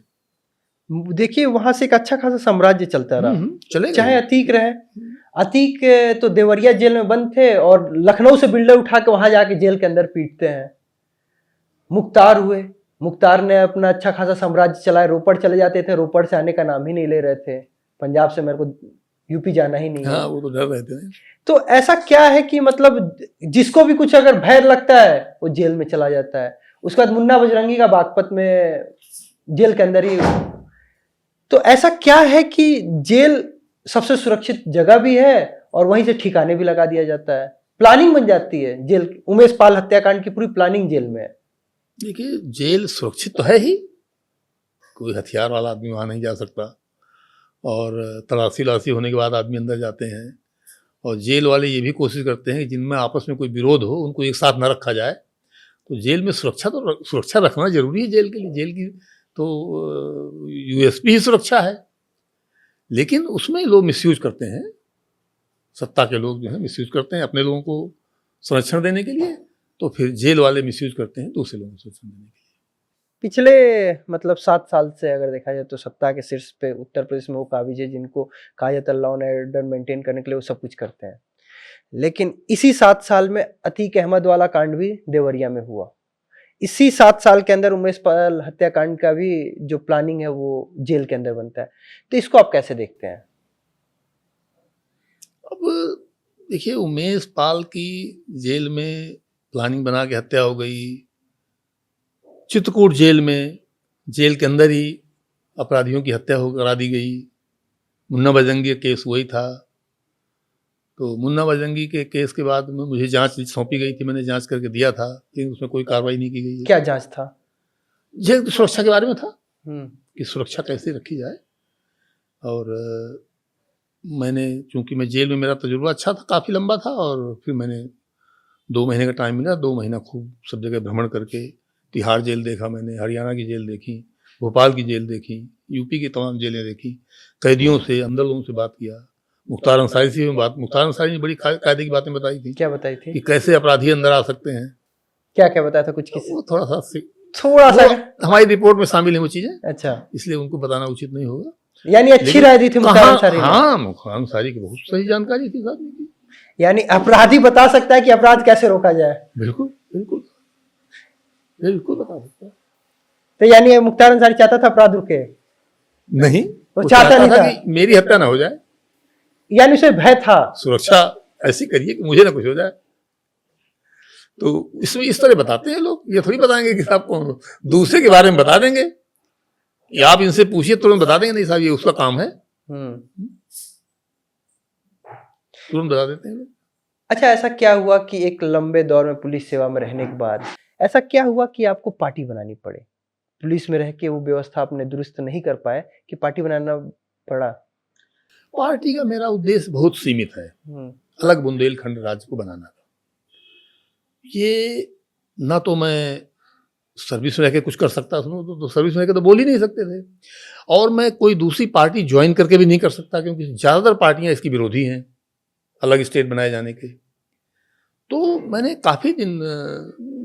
देखिए वहां से एक अच्छा खासा साम्राज्य चलता रहा, चलेगा। चाहे अतीक रहे। अतीक तो देवरिया जेल में बंद थे और लखनऊ से बिल्डर उठा के वहां जाके जेल के अंदर पीटते हैं। मुख्तार हुए, मुख्तार ने अपना अच्छा खासा साम्राज्य चलाया, रोपड़ चले जाते थे, रोपड़ से आने का नाम ही नहीं ले रहे थे, पंजाब से मेरे को यूपी जाना ही नहीं है। हाँ, वो तो डर रहते हैं। तो ऐसा क्या है कि मतलब जिसको भी कुछ अगर भय लगता है वो जेल में चला जाता है। उसके बाद मुन्ना बजरंगी का बागपत में जेल के अंदर ही। तो ऐसा क्या है कि जेल सबसे सुरक्षित जगह भी है और वहीं से ठिकाने भी लगा दिया जाता है, प्लानिंग बन जाती है जेल। उमेश पाल हत्याकांड की पूरी प्लानिंग जेल में है। देखिए, जेल सुरक्षित तो है ही, कोई हथियार वाला आदमी वहाँ नहीं जा सकता, और तलाशी होने के बाद आदमी अंदर जाते हैं। और जेल वाले ये भी कोशिश करते हैं कि जिनमें आपस में कोई विरोध हो उनको एक साथ न रखा जाए। तो जेल में सुरक्षा रखना जरूरी है जेल के लिए। जेल की तो यूएसपी ही सुरक्षा है, लेकिन उसमें लोग मिसयूज करते हैं, सत्ता के लोग जो है मिसयूज करते हैं अपने लोगों को संरक्षण देने के लिए। तो फिर जेल वाले मिसयूज करते हैं दूसरे लोगों को संरक्षण देने के लिए। पिछले मतलब 7 साल से अगर देखा जाए तो सत्ता के शीर्ष पे उत्तर प्रदेश में वो काबिज है जिनको कहा जाता है लॉ एंड ऑर्डर मेंटेन करने के लिए वो सब कुछ करते हैं। लेकिन इसी 7 साल में अतीक अहमद वाला कांड भी देवरिया में हुआ। इसी 7 साल के अंदर उमेश पाल हत्याकांड का भी जो प्लानिंग है वो जेल के अंदर बनता है। तो इसको आप कैसे देखते हैं? अब देखिए, उमेश पाल की जेल में प्लानिंग बना के हत्या हो गई, चित्रकूट जेल में जेल के अंदर ही अपराधियों की हत्या हो करा दी गई। मुन्ना बजरंगी का केस वही था। तो मुन्ना बजरंगी के केस के बाद में मुझे जांच सौंपी गई थी, मैंने जांच करके दिया था, लेकिन उसमें कोई कार्रवाई नहीं की गई है। क्या जांच था? जेल की सुरक्षा के बारे में था कि सुरक्षा कैसे रखी जाए। और मैंने, चूंकि मैं जेल में, मेरा तजुर्बा अच्छा था, काफ़ी लंबा था, और फिर मैंने 2 महीने का टाइम मिला। 2 महीना खूब सब जगह भ्रमण करके तिहाड़ जेल देखा मैंने, हरियाणा की जेल देखी, भोपाल की जेल देखी, यूपी की तमाम जेलें देखी, कैदियों से, अंदर लोगों से बात किया। मुख्तार अंसारी से मुख्तार अंसारी ने बड़ी कायदे की बातें बताई थी। क्या बताई थी? कि कैसे अपराधी अंदर आ सकते हैं। क्या क्या बताया था? कुछ किसी वो थोड़ा सा हमारी रिपोर्ट में शामिल है वो चीजें। अच्छा, इसलिए उनको बताना उचित नहीं होगा। यानी अच्छी राय दी थी मुख्तार अंसारी ने। हाँ, मुख्तार अंसारी की बहुत सही जानकारी थी साहब की। यानी अपराधी बता सकता है कि अपराध कैसे रोका जाए। बिल्कुल बिल्कुल बिल्कुल बता सकता है। तो यानी मुख्तार अंसारी चाहता था अपराध रुके? नहीं, वो चाहता नहीं था कि मेरी हत्या ना हो जाए। यानी उसे भय था, सुरक्षा ऐसी करिए कि मुझे ना कुछ हो जाए। तो इसमें इस तरह बताते हैं लोग, ये थोड़ी बताएंगे कि आपको दूसरे के बारे में बता देंगे, या आप इनसे पूछिए तुरंत बता देंगे नहीं साहब ये उसका काम है, तुरंत बता देते हैं लोग। अच्छा, ऐसा क्या हुआ कि एक लंबे दौर में पुलिस सेवा में रहने के बाद ऐसा क्या हुआ कि आपको पार्टी बनानी पड़े? पुलिस में रह के वो व्यवस्था आपने दुरुस्त नहीं कर पाए कि पार्टी बनाना पड़ा? पार्टी का मेरा उद्देश्य बहुत सीमित है। अलग बुंदेलखंड राज्य को बनाना था। ये ना तो मैं सर्विस में रह के कुछ कर सकता था, तो सर्विस में रह के तो बोल ही नहीं सकते थे, और मैं कोई दूसरी पार्टी ज्वाइन करके भी नहीं कर सकता, क्योंकि ज़्यादातर पार्टियां इसकी विरोधी हैं अलग स्टेट बनाए जाने के। तो मैंने काफ़ी दिन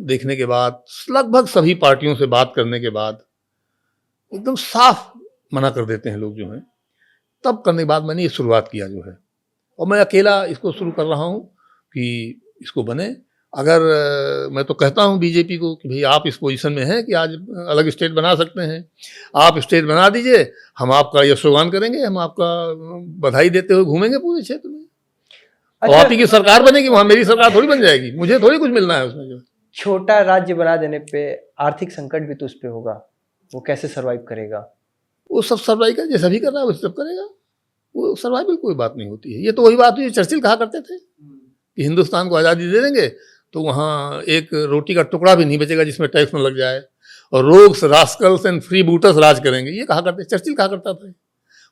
देखने के बाद, लगभग सभी पार्टियों से बात करने के बाद, एकदम साफ मना कर देते हैं लोग जो हैं, तब करने के बाद मैंने ये शुरुआत किया जो है, और मैं अकेला इसको शुरू कर रहा हूँ कि इसको बने। अगर मैं तो कहता हूँ बीजेपी को कि भाई आप इस पोजीशन में हैं कि आज अलग स्टेट बना सकते हैं, आप स्टेट बना दीजिए, हम आपका यशोगान करेंगे, हम आपका बधाई देते हुए घूमेंगे पूरे क्षेत्र में। अच्छा, और आप ही की सरकार बनेगी, वहाँ मेरी सरकार थोड़ी बन जाएगी, मुझे थोड़ी कुछ मिलना है उसमें। जो छोटा राज्य बना देने पे आर्थिक संकट भी तो उस पे होगा, वो कैसे सरवाइव करेगा? वो सब सर्वाइव कर, जैसा भी कर रहा है वो सब करेगा, वो सर्वाइवल कोई बात नहीं होती है। ये तो वही बात हुई चर्चिल कहा करते थे कि हिंदुस्तान को आज़ादी दे देंगे तो वहाँ एक रोटी का टुकड़ा भी नहीं बचेगा जिसमें टैक्स न लग जाए, और रोग्स, रास्कल्स एंड फ्री बूटर्स राज करेंगे, ये कहा करते, चर्चिल कहा करता था।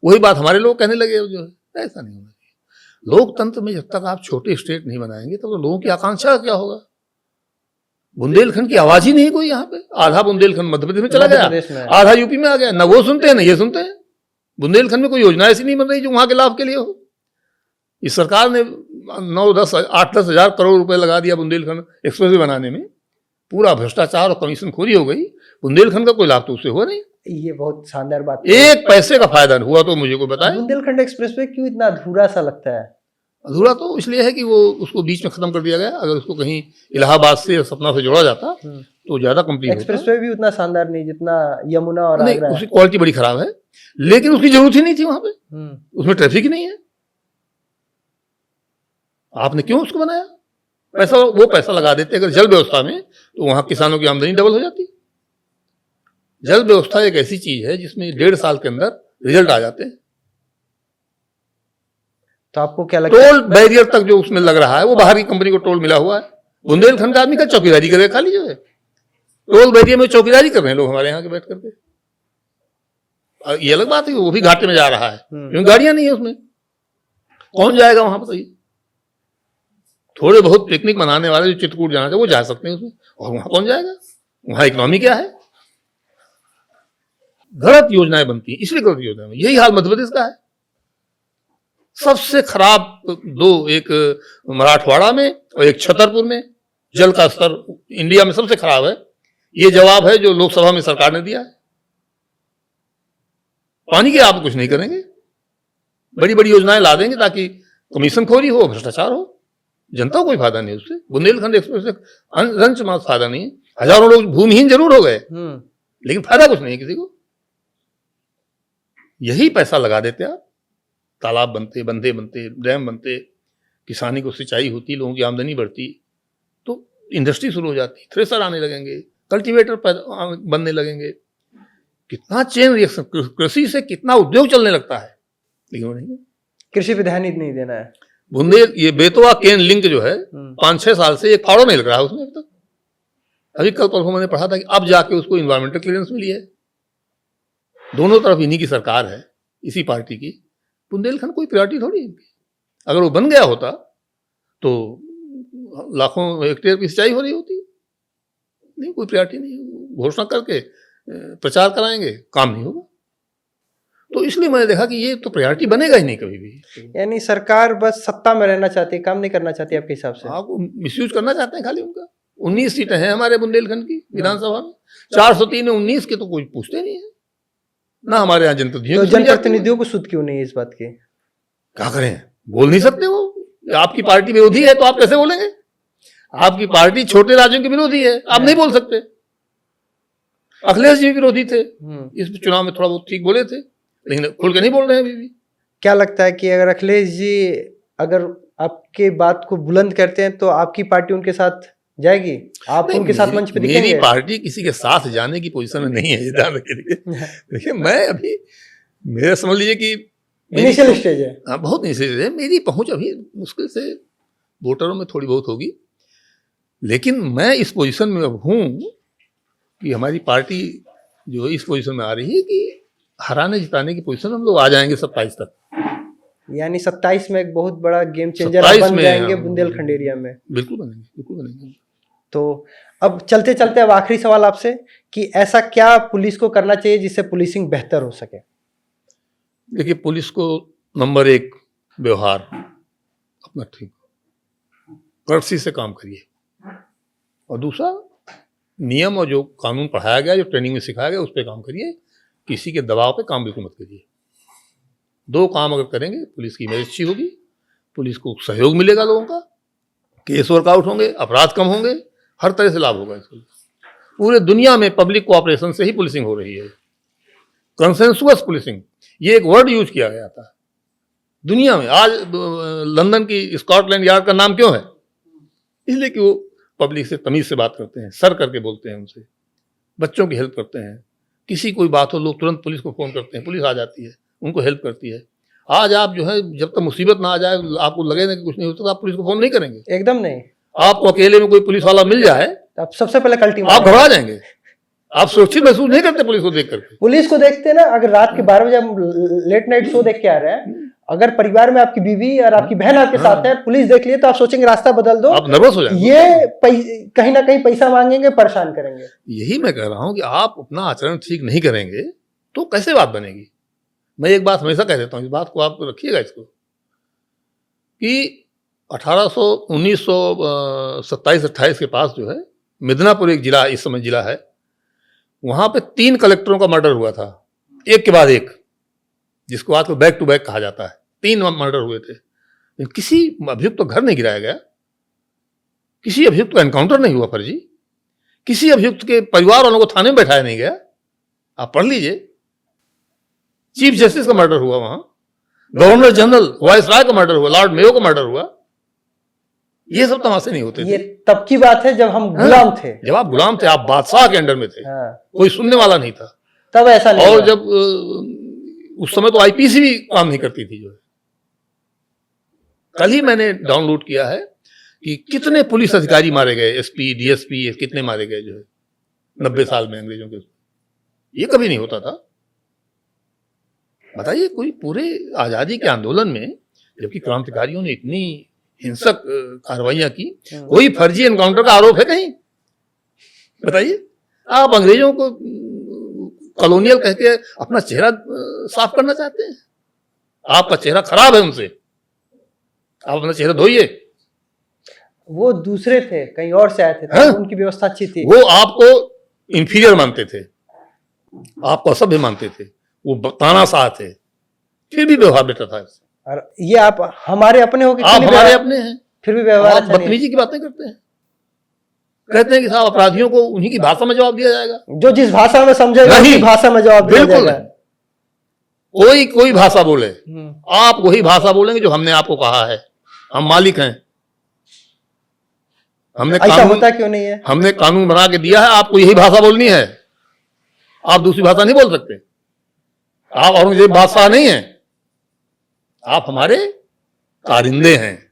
वही बात हमारे लोग कहने लगे जो है, ऐसा नहीं होना चाहिए। लोकतंत्र में जब तक आप छोटे स्टेट नहीं बनाएंगे तब तो लोगों की आकांक्षा क्या होगा? बुंदेलखंड की आवाज ही नहीं कोई यहाँ पे। आधा बुंदेलखंड मध्य प्रदेश में चला गया, आधा यूपी में आ गया, न वो सुनते हैं न ये सुनते हैं। बुंदेलखंड में कोई योजना ऐसी नहीं बन रही जो वहां के लाभ के लिए हो। इस सरकार ने 8-10 हजार करोड़ रुपए लगा दिया बुंदेलखंड एक्सप्रेसवे बनाने में, पूरा भ्रष्टाचार और कमीशन खोरी हो गई, बुंदेलखंड का कोई लाभ तो उससे हुआ नहीं। ये बहुत शानदार बात, एक पैसे का फायदा हुआ तो मुझे कोई बताए। बुंदेलखंड एक्सप्रेसवे क्यों इतना अधूरा सा लगता है? अधूरा तो इसलिए है कि वो उसको बीच में खत्म कर दिया गया। अगर उसको कहीं इलाहाबाद से, सतना से जोड़ा जाता तो ज्यादा कंप्लीट होता। एक्सप्रेसवे भी उतना शानदार नहीं जितना यमुना और आगरा है। उसकी क्वालिटी बड़ी खराब है, लेकिन उसकी जरूरत ही नहीं थी वहां पे, उसमें ट्रैफिक ही नहीं है। आपने क्यों उसको बनाया? पैसा, वो पैसा लगा देते अगर जल व्यवस्था में, तो वहां किसानों की आमदनी डबल हो जाती। जल व्यवस्था एक ऐसी चीज है जिसमें 1.5 साल के अंदर रिजल्ट आ जाते हैं। तो आपको क्या लगता है? टोल बैरियर तक जो उसमें लग रहा है वो बाहर की कंपनी को टोल मिला हुआ है। बुंदेलखंड का आदमी का चौकीदारी करे खाली, जो है टोल बैरियर में चौकीदारी कर रहे हैं लोग हमारे यहाँ के बैठ करके। ये अलग बात है कि वो भी घाटे में जा रहा है क्योंकि गाड़ियां नहीं है उसमें। कौन जाएगा वहां पर? थोड़े बहुत पिकनिक मनाने वाले जो चित्रकूट जाना चाहिए वो जा सकते हैं उसमें, और वहां कौन जाएगा? वहां इकोनॉमी क्या है? गलत योजनाएं बनती हैं, इसलिए गलत योजना में यही हाल मध्य प्रदेश का है। सबसे खराब दो, एक मराठवाड़ा में और एक छतरपुर में जल का स्तर इंडिया में सबसे खराब है। ये जवाब है जो लोकसभा में सरकार ने दिया है। पानी के आप कुछ नहीं करेंगे, बड़ी बड़ी योजनाएं ला देंगे ताकि कमीशन खोरी हो, भ्रष्टाचार हो, जनता को कोई फायदा नहीं उससे। बुंदेलखंड एक्सप्रेस से रंच मात्र फायदा नहीं है। हजारों लोग भूमिहीन जरूर हो गए लेकिन फायदा कुछ नहीं है किसी को। यही पैसा लगा देते आप, तालाब बनते, बंधे बनते, डैम बनते, किसानी को सिंचाई होती, लोगों की आमदनी बढ़ती, तो इंडस्ट्री शुरू हो जाती, थ्रेसर आने लगेंगे, कल्टीवेटर बनने लगेंगे, कितना चेन रिएक्शन, कृषि से कितना उद्योग चलने लगता है। लेकिन वो नहीं, कृषि पे ध्यान ही नहीं देना है। बुंदेल ये बेतवा केन लिंक जो है 5-6 साल से एक फाड़ो नहीं लग रहा है उसमें अब तक। अभी कल परसों मैंने पढ़ा था कि अब जाके उसको इन्वायरमेंटल क्लियरेंस मिली है। दोनों तरफ इन्हीं की सरकार है, इसी पार्टी की। बुंदेलखंड कोई प्रायोरिटी थोड़ी है। अगर वो बन गया होता तो लाखों हेक्टेयर की सिंचाई हो रही होती। नहीं, कोई प्रायोरिटी नहीं, घोषणा करके प्रचार कराएंगे, काम नहीं होगा। तो इसलिए मैंने देखा कि ये तो प्रायोरिटी बनेगा ही नहीं कभी भी। यानी सरकार बस सत्ता में रहना चाहती है, काम नहीं करना चाहती आपके हिसाब से? हाँ, वो मिसयूज करना चाहते हैं खाली उनका। 19 सीटें हैं हमारे बुंदेलखंड की विधानसभा में, 403 19 के तो कोई पूछते नहीं है ना हमारे यहाँ जनप्रतिनिधियों। तो जनप्रतिनिधियों को सुध क्यों नहीं है इस बात की? क्या करें, बोल नहीं सकते वो। आपकी पार्टी विरोधी है तो आप कैसे बोलेंगे? आपकी पार्टी छोटे राज्यों के विरोधी है, आप नहीं बोल सकते। अखिलेश जी विरोधी थे, इस चुनाव में थोड़ा बहुत ठीक बोले थे, लेकिन खुल के नहीं बोल रहे हैं अभी भी। क्या लगता है कि अगर अखिलेश जी अगर आपके बात को बुलंद करते हैं तो आपकी पार्टी उनके साथ जाएगी? आप उनके साथ मंच पे दिखेंगे? मेरी पार्टी किसी के साथ जाने की पोजीशन में नहीं है, ये ध्यान रखिए। देखिए, मैं अभी, मेरा समझ लीजिए कि इनिशियल स्टेज है। हाँ, बहुत इनिशियल स्टेज है। मेरी पहुंच अभी मुश्किल से वोटरों में थोड़ी बहुत होगी, लेकिन मैं इस पोजीशन में अब हूँ कि हमारी पार्टी जो इस पोजीशन में आ रही है कि हराने जिताने की पोजीशन हम लोग आ जाएंगे 27 तक। यानी 27 में एक बहुत बड़ा गेम चेंजर 27 बन में जाएंगे हम बुंदेलखंड एरिया में। बिल्कुल बनेंगे, बिल्कुल बनेंगे। तो अब चलते चलते अब आखिरी सवाल आपसे कि ऐसा क्या पुलिस को करना चाहिए जिससे पुलिसिंग बेहतर हो सके? देखिए, पुलिस को नंबर 1 व्यवहार अपना ठीक, कर्टसी से काम करिए, और दूसरा नियम और जो कानून पढ़ाया गया, जो ट्रेनिंग में सिखाया गया, उस पर काम करिए। किसी के दबाव पे काम बिल्कुल मत करिए। 2 काम अगर करेंगे, पुलिस की इमेज अच्छी होगी, पुलिस को सहयोग मिलेगा, लोगों का केस वर्कआउट होंगे, अपराध कम होंगे, हर तरह से लाभ होगा इसको। पूरे दुनिया में पब्लिक कोऑपरेशन से ही पुलिसिंग हो रही है। कंसेंसुअस पुलिसिंग, ये एक वर्ड यूज किया गया था दुनिया में। आज लंदन की स्कॉटलैंड यार्ड का नाम क्यों है? इसलिए कि वो पब्लिक से तमीज से बात करते हैं, सर करके बोलते हैं उनसे, बच्चों की हेल्प करते हैं। किसी कोई बात हो, लोग तुरंत पुलिस को फोन करते हैं, पुलिस आ जाती है, उनको हेल्प करती है। आज आप जो है, जब तक मुसीबत ना आ जाए, आपको लगे ना कि कुछ नहीं होता, तो आप पुलिस को फोन नहीं करेंगे। एकदम नहीं। आपको अकेले में कोई पुलिस वाला मिल जाए, आप सबसे पहले कल्टी आप घबरा जाएंगे, आप सुरक्षित महसूस नहीं करते पुलिस को देख करके। पुलिस को देखते ना, अगर रात के 12 बजे हम लेट नाइट शो देख के आ रहे हैं, अगर परिवार में आपकी बीवी और आपकी बहन आपके साथ है, पुलिस देख लिए तो आप सोचेंगे रास्ता बदल दो, आप नर्वस हो जाएंगे, ये कहीं ना कहीं पैसा मांगेंगे, परेशान करेंगे। यही मैं कह रहा हूं कि आप अपना आचरण ठीक नहीं करेंगे तो कैसे बात बनेगी। मैं एक बात हमेशा कह देता हूं, इस बात को आप रखिएगा इसको, कि 1927-28 के पास जो है, मिदनापुर एक जिला, इस समय जिला है, वहां पे 3 कलेक्टरों का मर्डर हुआ था, एक के बाद एक, जिसको आज को बैक टू बैक कहा जाता है। 3 मर्डर हुए थे, लेकिन किसी अभियुक्त तो घर नहीं गिराया गया, किसी अभियुक्त का एनकाउंटर नहीं हुआ फर्जी, किसी अभियुक्त के परिवार वालों को थाने में बैठाया नहीं गया। आप पढ़ लीजिए, चीफ जस्टिस का मर्डर हुआ वहां, गवर्नर जनरल, वाइसराय का मर्डर हुआ, लॉर्ड मेयो का मर्डर हुआ। ये सब तमाशे नहीं होते थे। ये तब की बात है जब हम गुलाम थे, जब आप गुलाम थे, आप बादशाह के अंडर में थे, कोई सुनने वाला नहीं था, तब ऐसा नहीं। और जब उस समय तो आईपीसी भी काम नहीं करती थी। जो है, कल ही मैंने डाउनलोड किया है कि कितने पुलिस अधिकारी मारे गए, एसपी, डीएसपी, कितने मारे गए जो है 90 साल में अंग्रेजों के। ये कभी नहीं होता था। बताइए, कोई पूरे आजादी के आंदोलन में, जबकि क्रांतिकारियों ने इतनी हिंसक कार्रवाइयां की, कोई फर्जी एनकाउंटर का आरोप है कहीं? बताइए। आप अंग्रेजों को कॉलोनियल कह के अपना चेहरा साफ करना चाहते हैं? आपका चेहरा खराब है उनसे, आप अपना चेहरा धोइए। वो दूसरे थे, कहीं और से आए थे, हाँ? उनकी व्यवस्था अच्छी थी। वो आपको इंफीरियर मानते थे, आपको असभ्य मानते थे, वो तानाशाह थे, फिर भी व्यवहार बेटर था। और ये आप हमारे अपने हो, आप हमारे अपने हैं, फिर भी व्यवहार बदतमीजी की बातें करते हैं। कहते हैं कि साहब अपराधियों को उन्हीं की भाषा में जवाब दिया जाएगा, जो जिस भाषा में समझेगा उसी भाषा में जवाब दिया जाएगा। कोई भाषा बोले, आप वही भाषा बोलेंगे जो हमने आपको कहा है। हम मालिक हैं, हमने ऐसा होता क्यों नहीं है? हमने कानून बना के दिया है, आपको यही भाषा बोलनी है, आप दूसरी भाषा नहीं बोल सकते। आप औरंगजेब बादशाह नहीं है, आप हमारे कारिंदे हैं,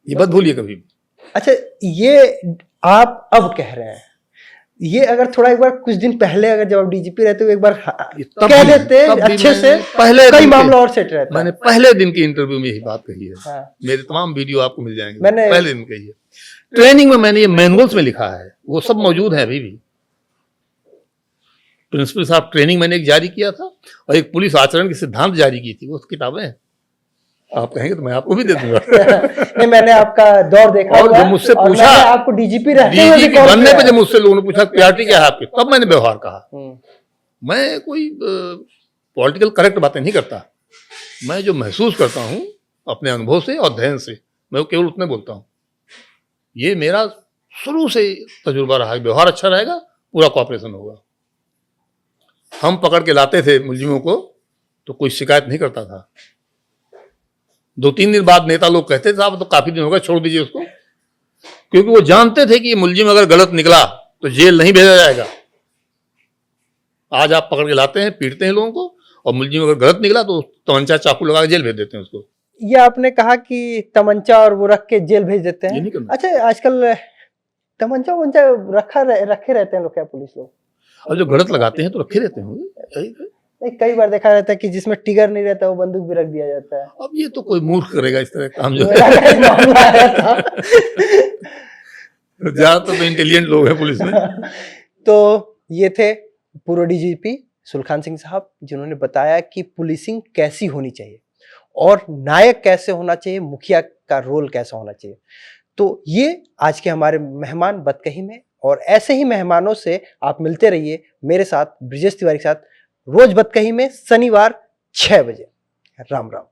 ये मत भूलिए कभी भी। अच्छा, ये आप अब कह रहे हैं, ये अगर थोड़ा एक बार कुछ दिन पहले अगर जब आप डीजीपी रहते हुए एक बार कह देते अच्छे से, पहले कई मामला और सेट रहता। मैंने पहले दिन की इंटरव्यू में यही बात कही है। हाँ। मेरे तमाम वीडियो आपको मिल जाएंगे, मैंने पहले दिन कही है। ट्रेनिंग में मैंने ये मैनुअल्स में लिखा है, वो सब मौजूद है अभी भी। प्रिंसिपल साहब ट्रेनिंग मैंने एक जारी किया था, और एक पुलिस आचरण की सिद्धांत जारी की थी, वो किताबें हैं। आप कहेंगे तो मैं आपको भी दे दूंगा। नहीं, मैंने आपका दौर देखा, और जब मुझसे पूछा, आपको डीजीपी बनने पे जब मुझसे लोगों ने पूछा पार्टी क्या है आपकी, तब मैंने व्यवहार कहा। मैं कोई पॉलिटिकल करेक्ट बातें नहीं करता, मैं जो महसूस करता हूं अपने अनुभव से और अध्ययन से, मैं केवल उतने बोलता हूं। ये मेरा शुरू से तजुर्बा रहा है, व्यवहार अच्छा रहेगा, पूरा कॉपरेशन होगा। हम पकड़ के लाते थे मुलजिमों को, तो कोई शिकायत नहीं करता था। 2-3 दिन बाद नेता लोग कहते थे साहब तो काफी दिन हो गए, छोड़ दीजिए उसको, क्योंकि वो जानते थे कि ये मुलजिम अगर गलत निकला तो जेल नहीं भेजा जाएगा। आज आप पकड़ के लाते हैं, पीटते हैं लोगों को, और मुलजिम अगर गलत निकला तो तमंचा चाकू लगा के जेल भेज देते हैं उसको। ये आपने कहा कि तमंचा और वो रख के जेल भेज देते हैं। अच्छा, आजकल तमंचा रखे रहते हैं लोग क्या, पुलिस लोग? और जो गलत लगाते हैं तो रखे रहते होंगे। नहीं, कई बार देखा जाता है कि जिसमें टिगर नहीं रहता वो बंदूक भी रख दिया जाता है। अब ये तो कोई मूर्ख करेगा इस तरह का काम जो है। मेरा कई मामला आया था। ज्यादातर तो इंटेलिजेंट लोग हैं पुलिस में। तो ये थे पूर्व डीजीपी सुलखान सिंह साहब, जिन्होंने बताया कि पुलिसिंग कैसी होनी चाहिए और नायक कैसे होना चाहिए, मुखिया का रोल कैसा होना चाहिए। तो ये आज के हमारे मेहमान बतकही में, और ऐसे ही मेहमानों से आप मिलते रहिए मेरे साथ, ब्रिजेश तिवारी के साथ, रोज बतकही में शनिवार 6 बजे। राम राम।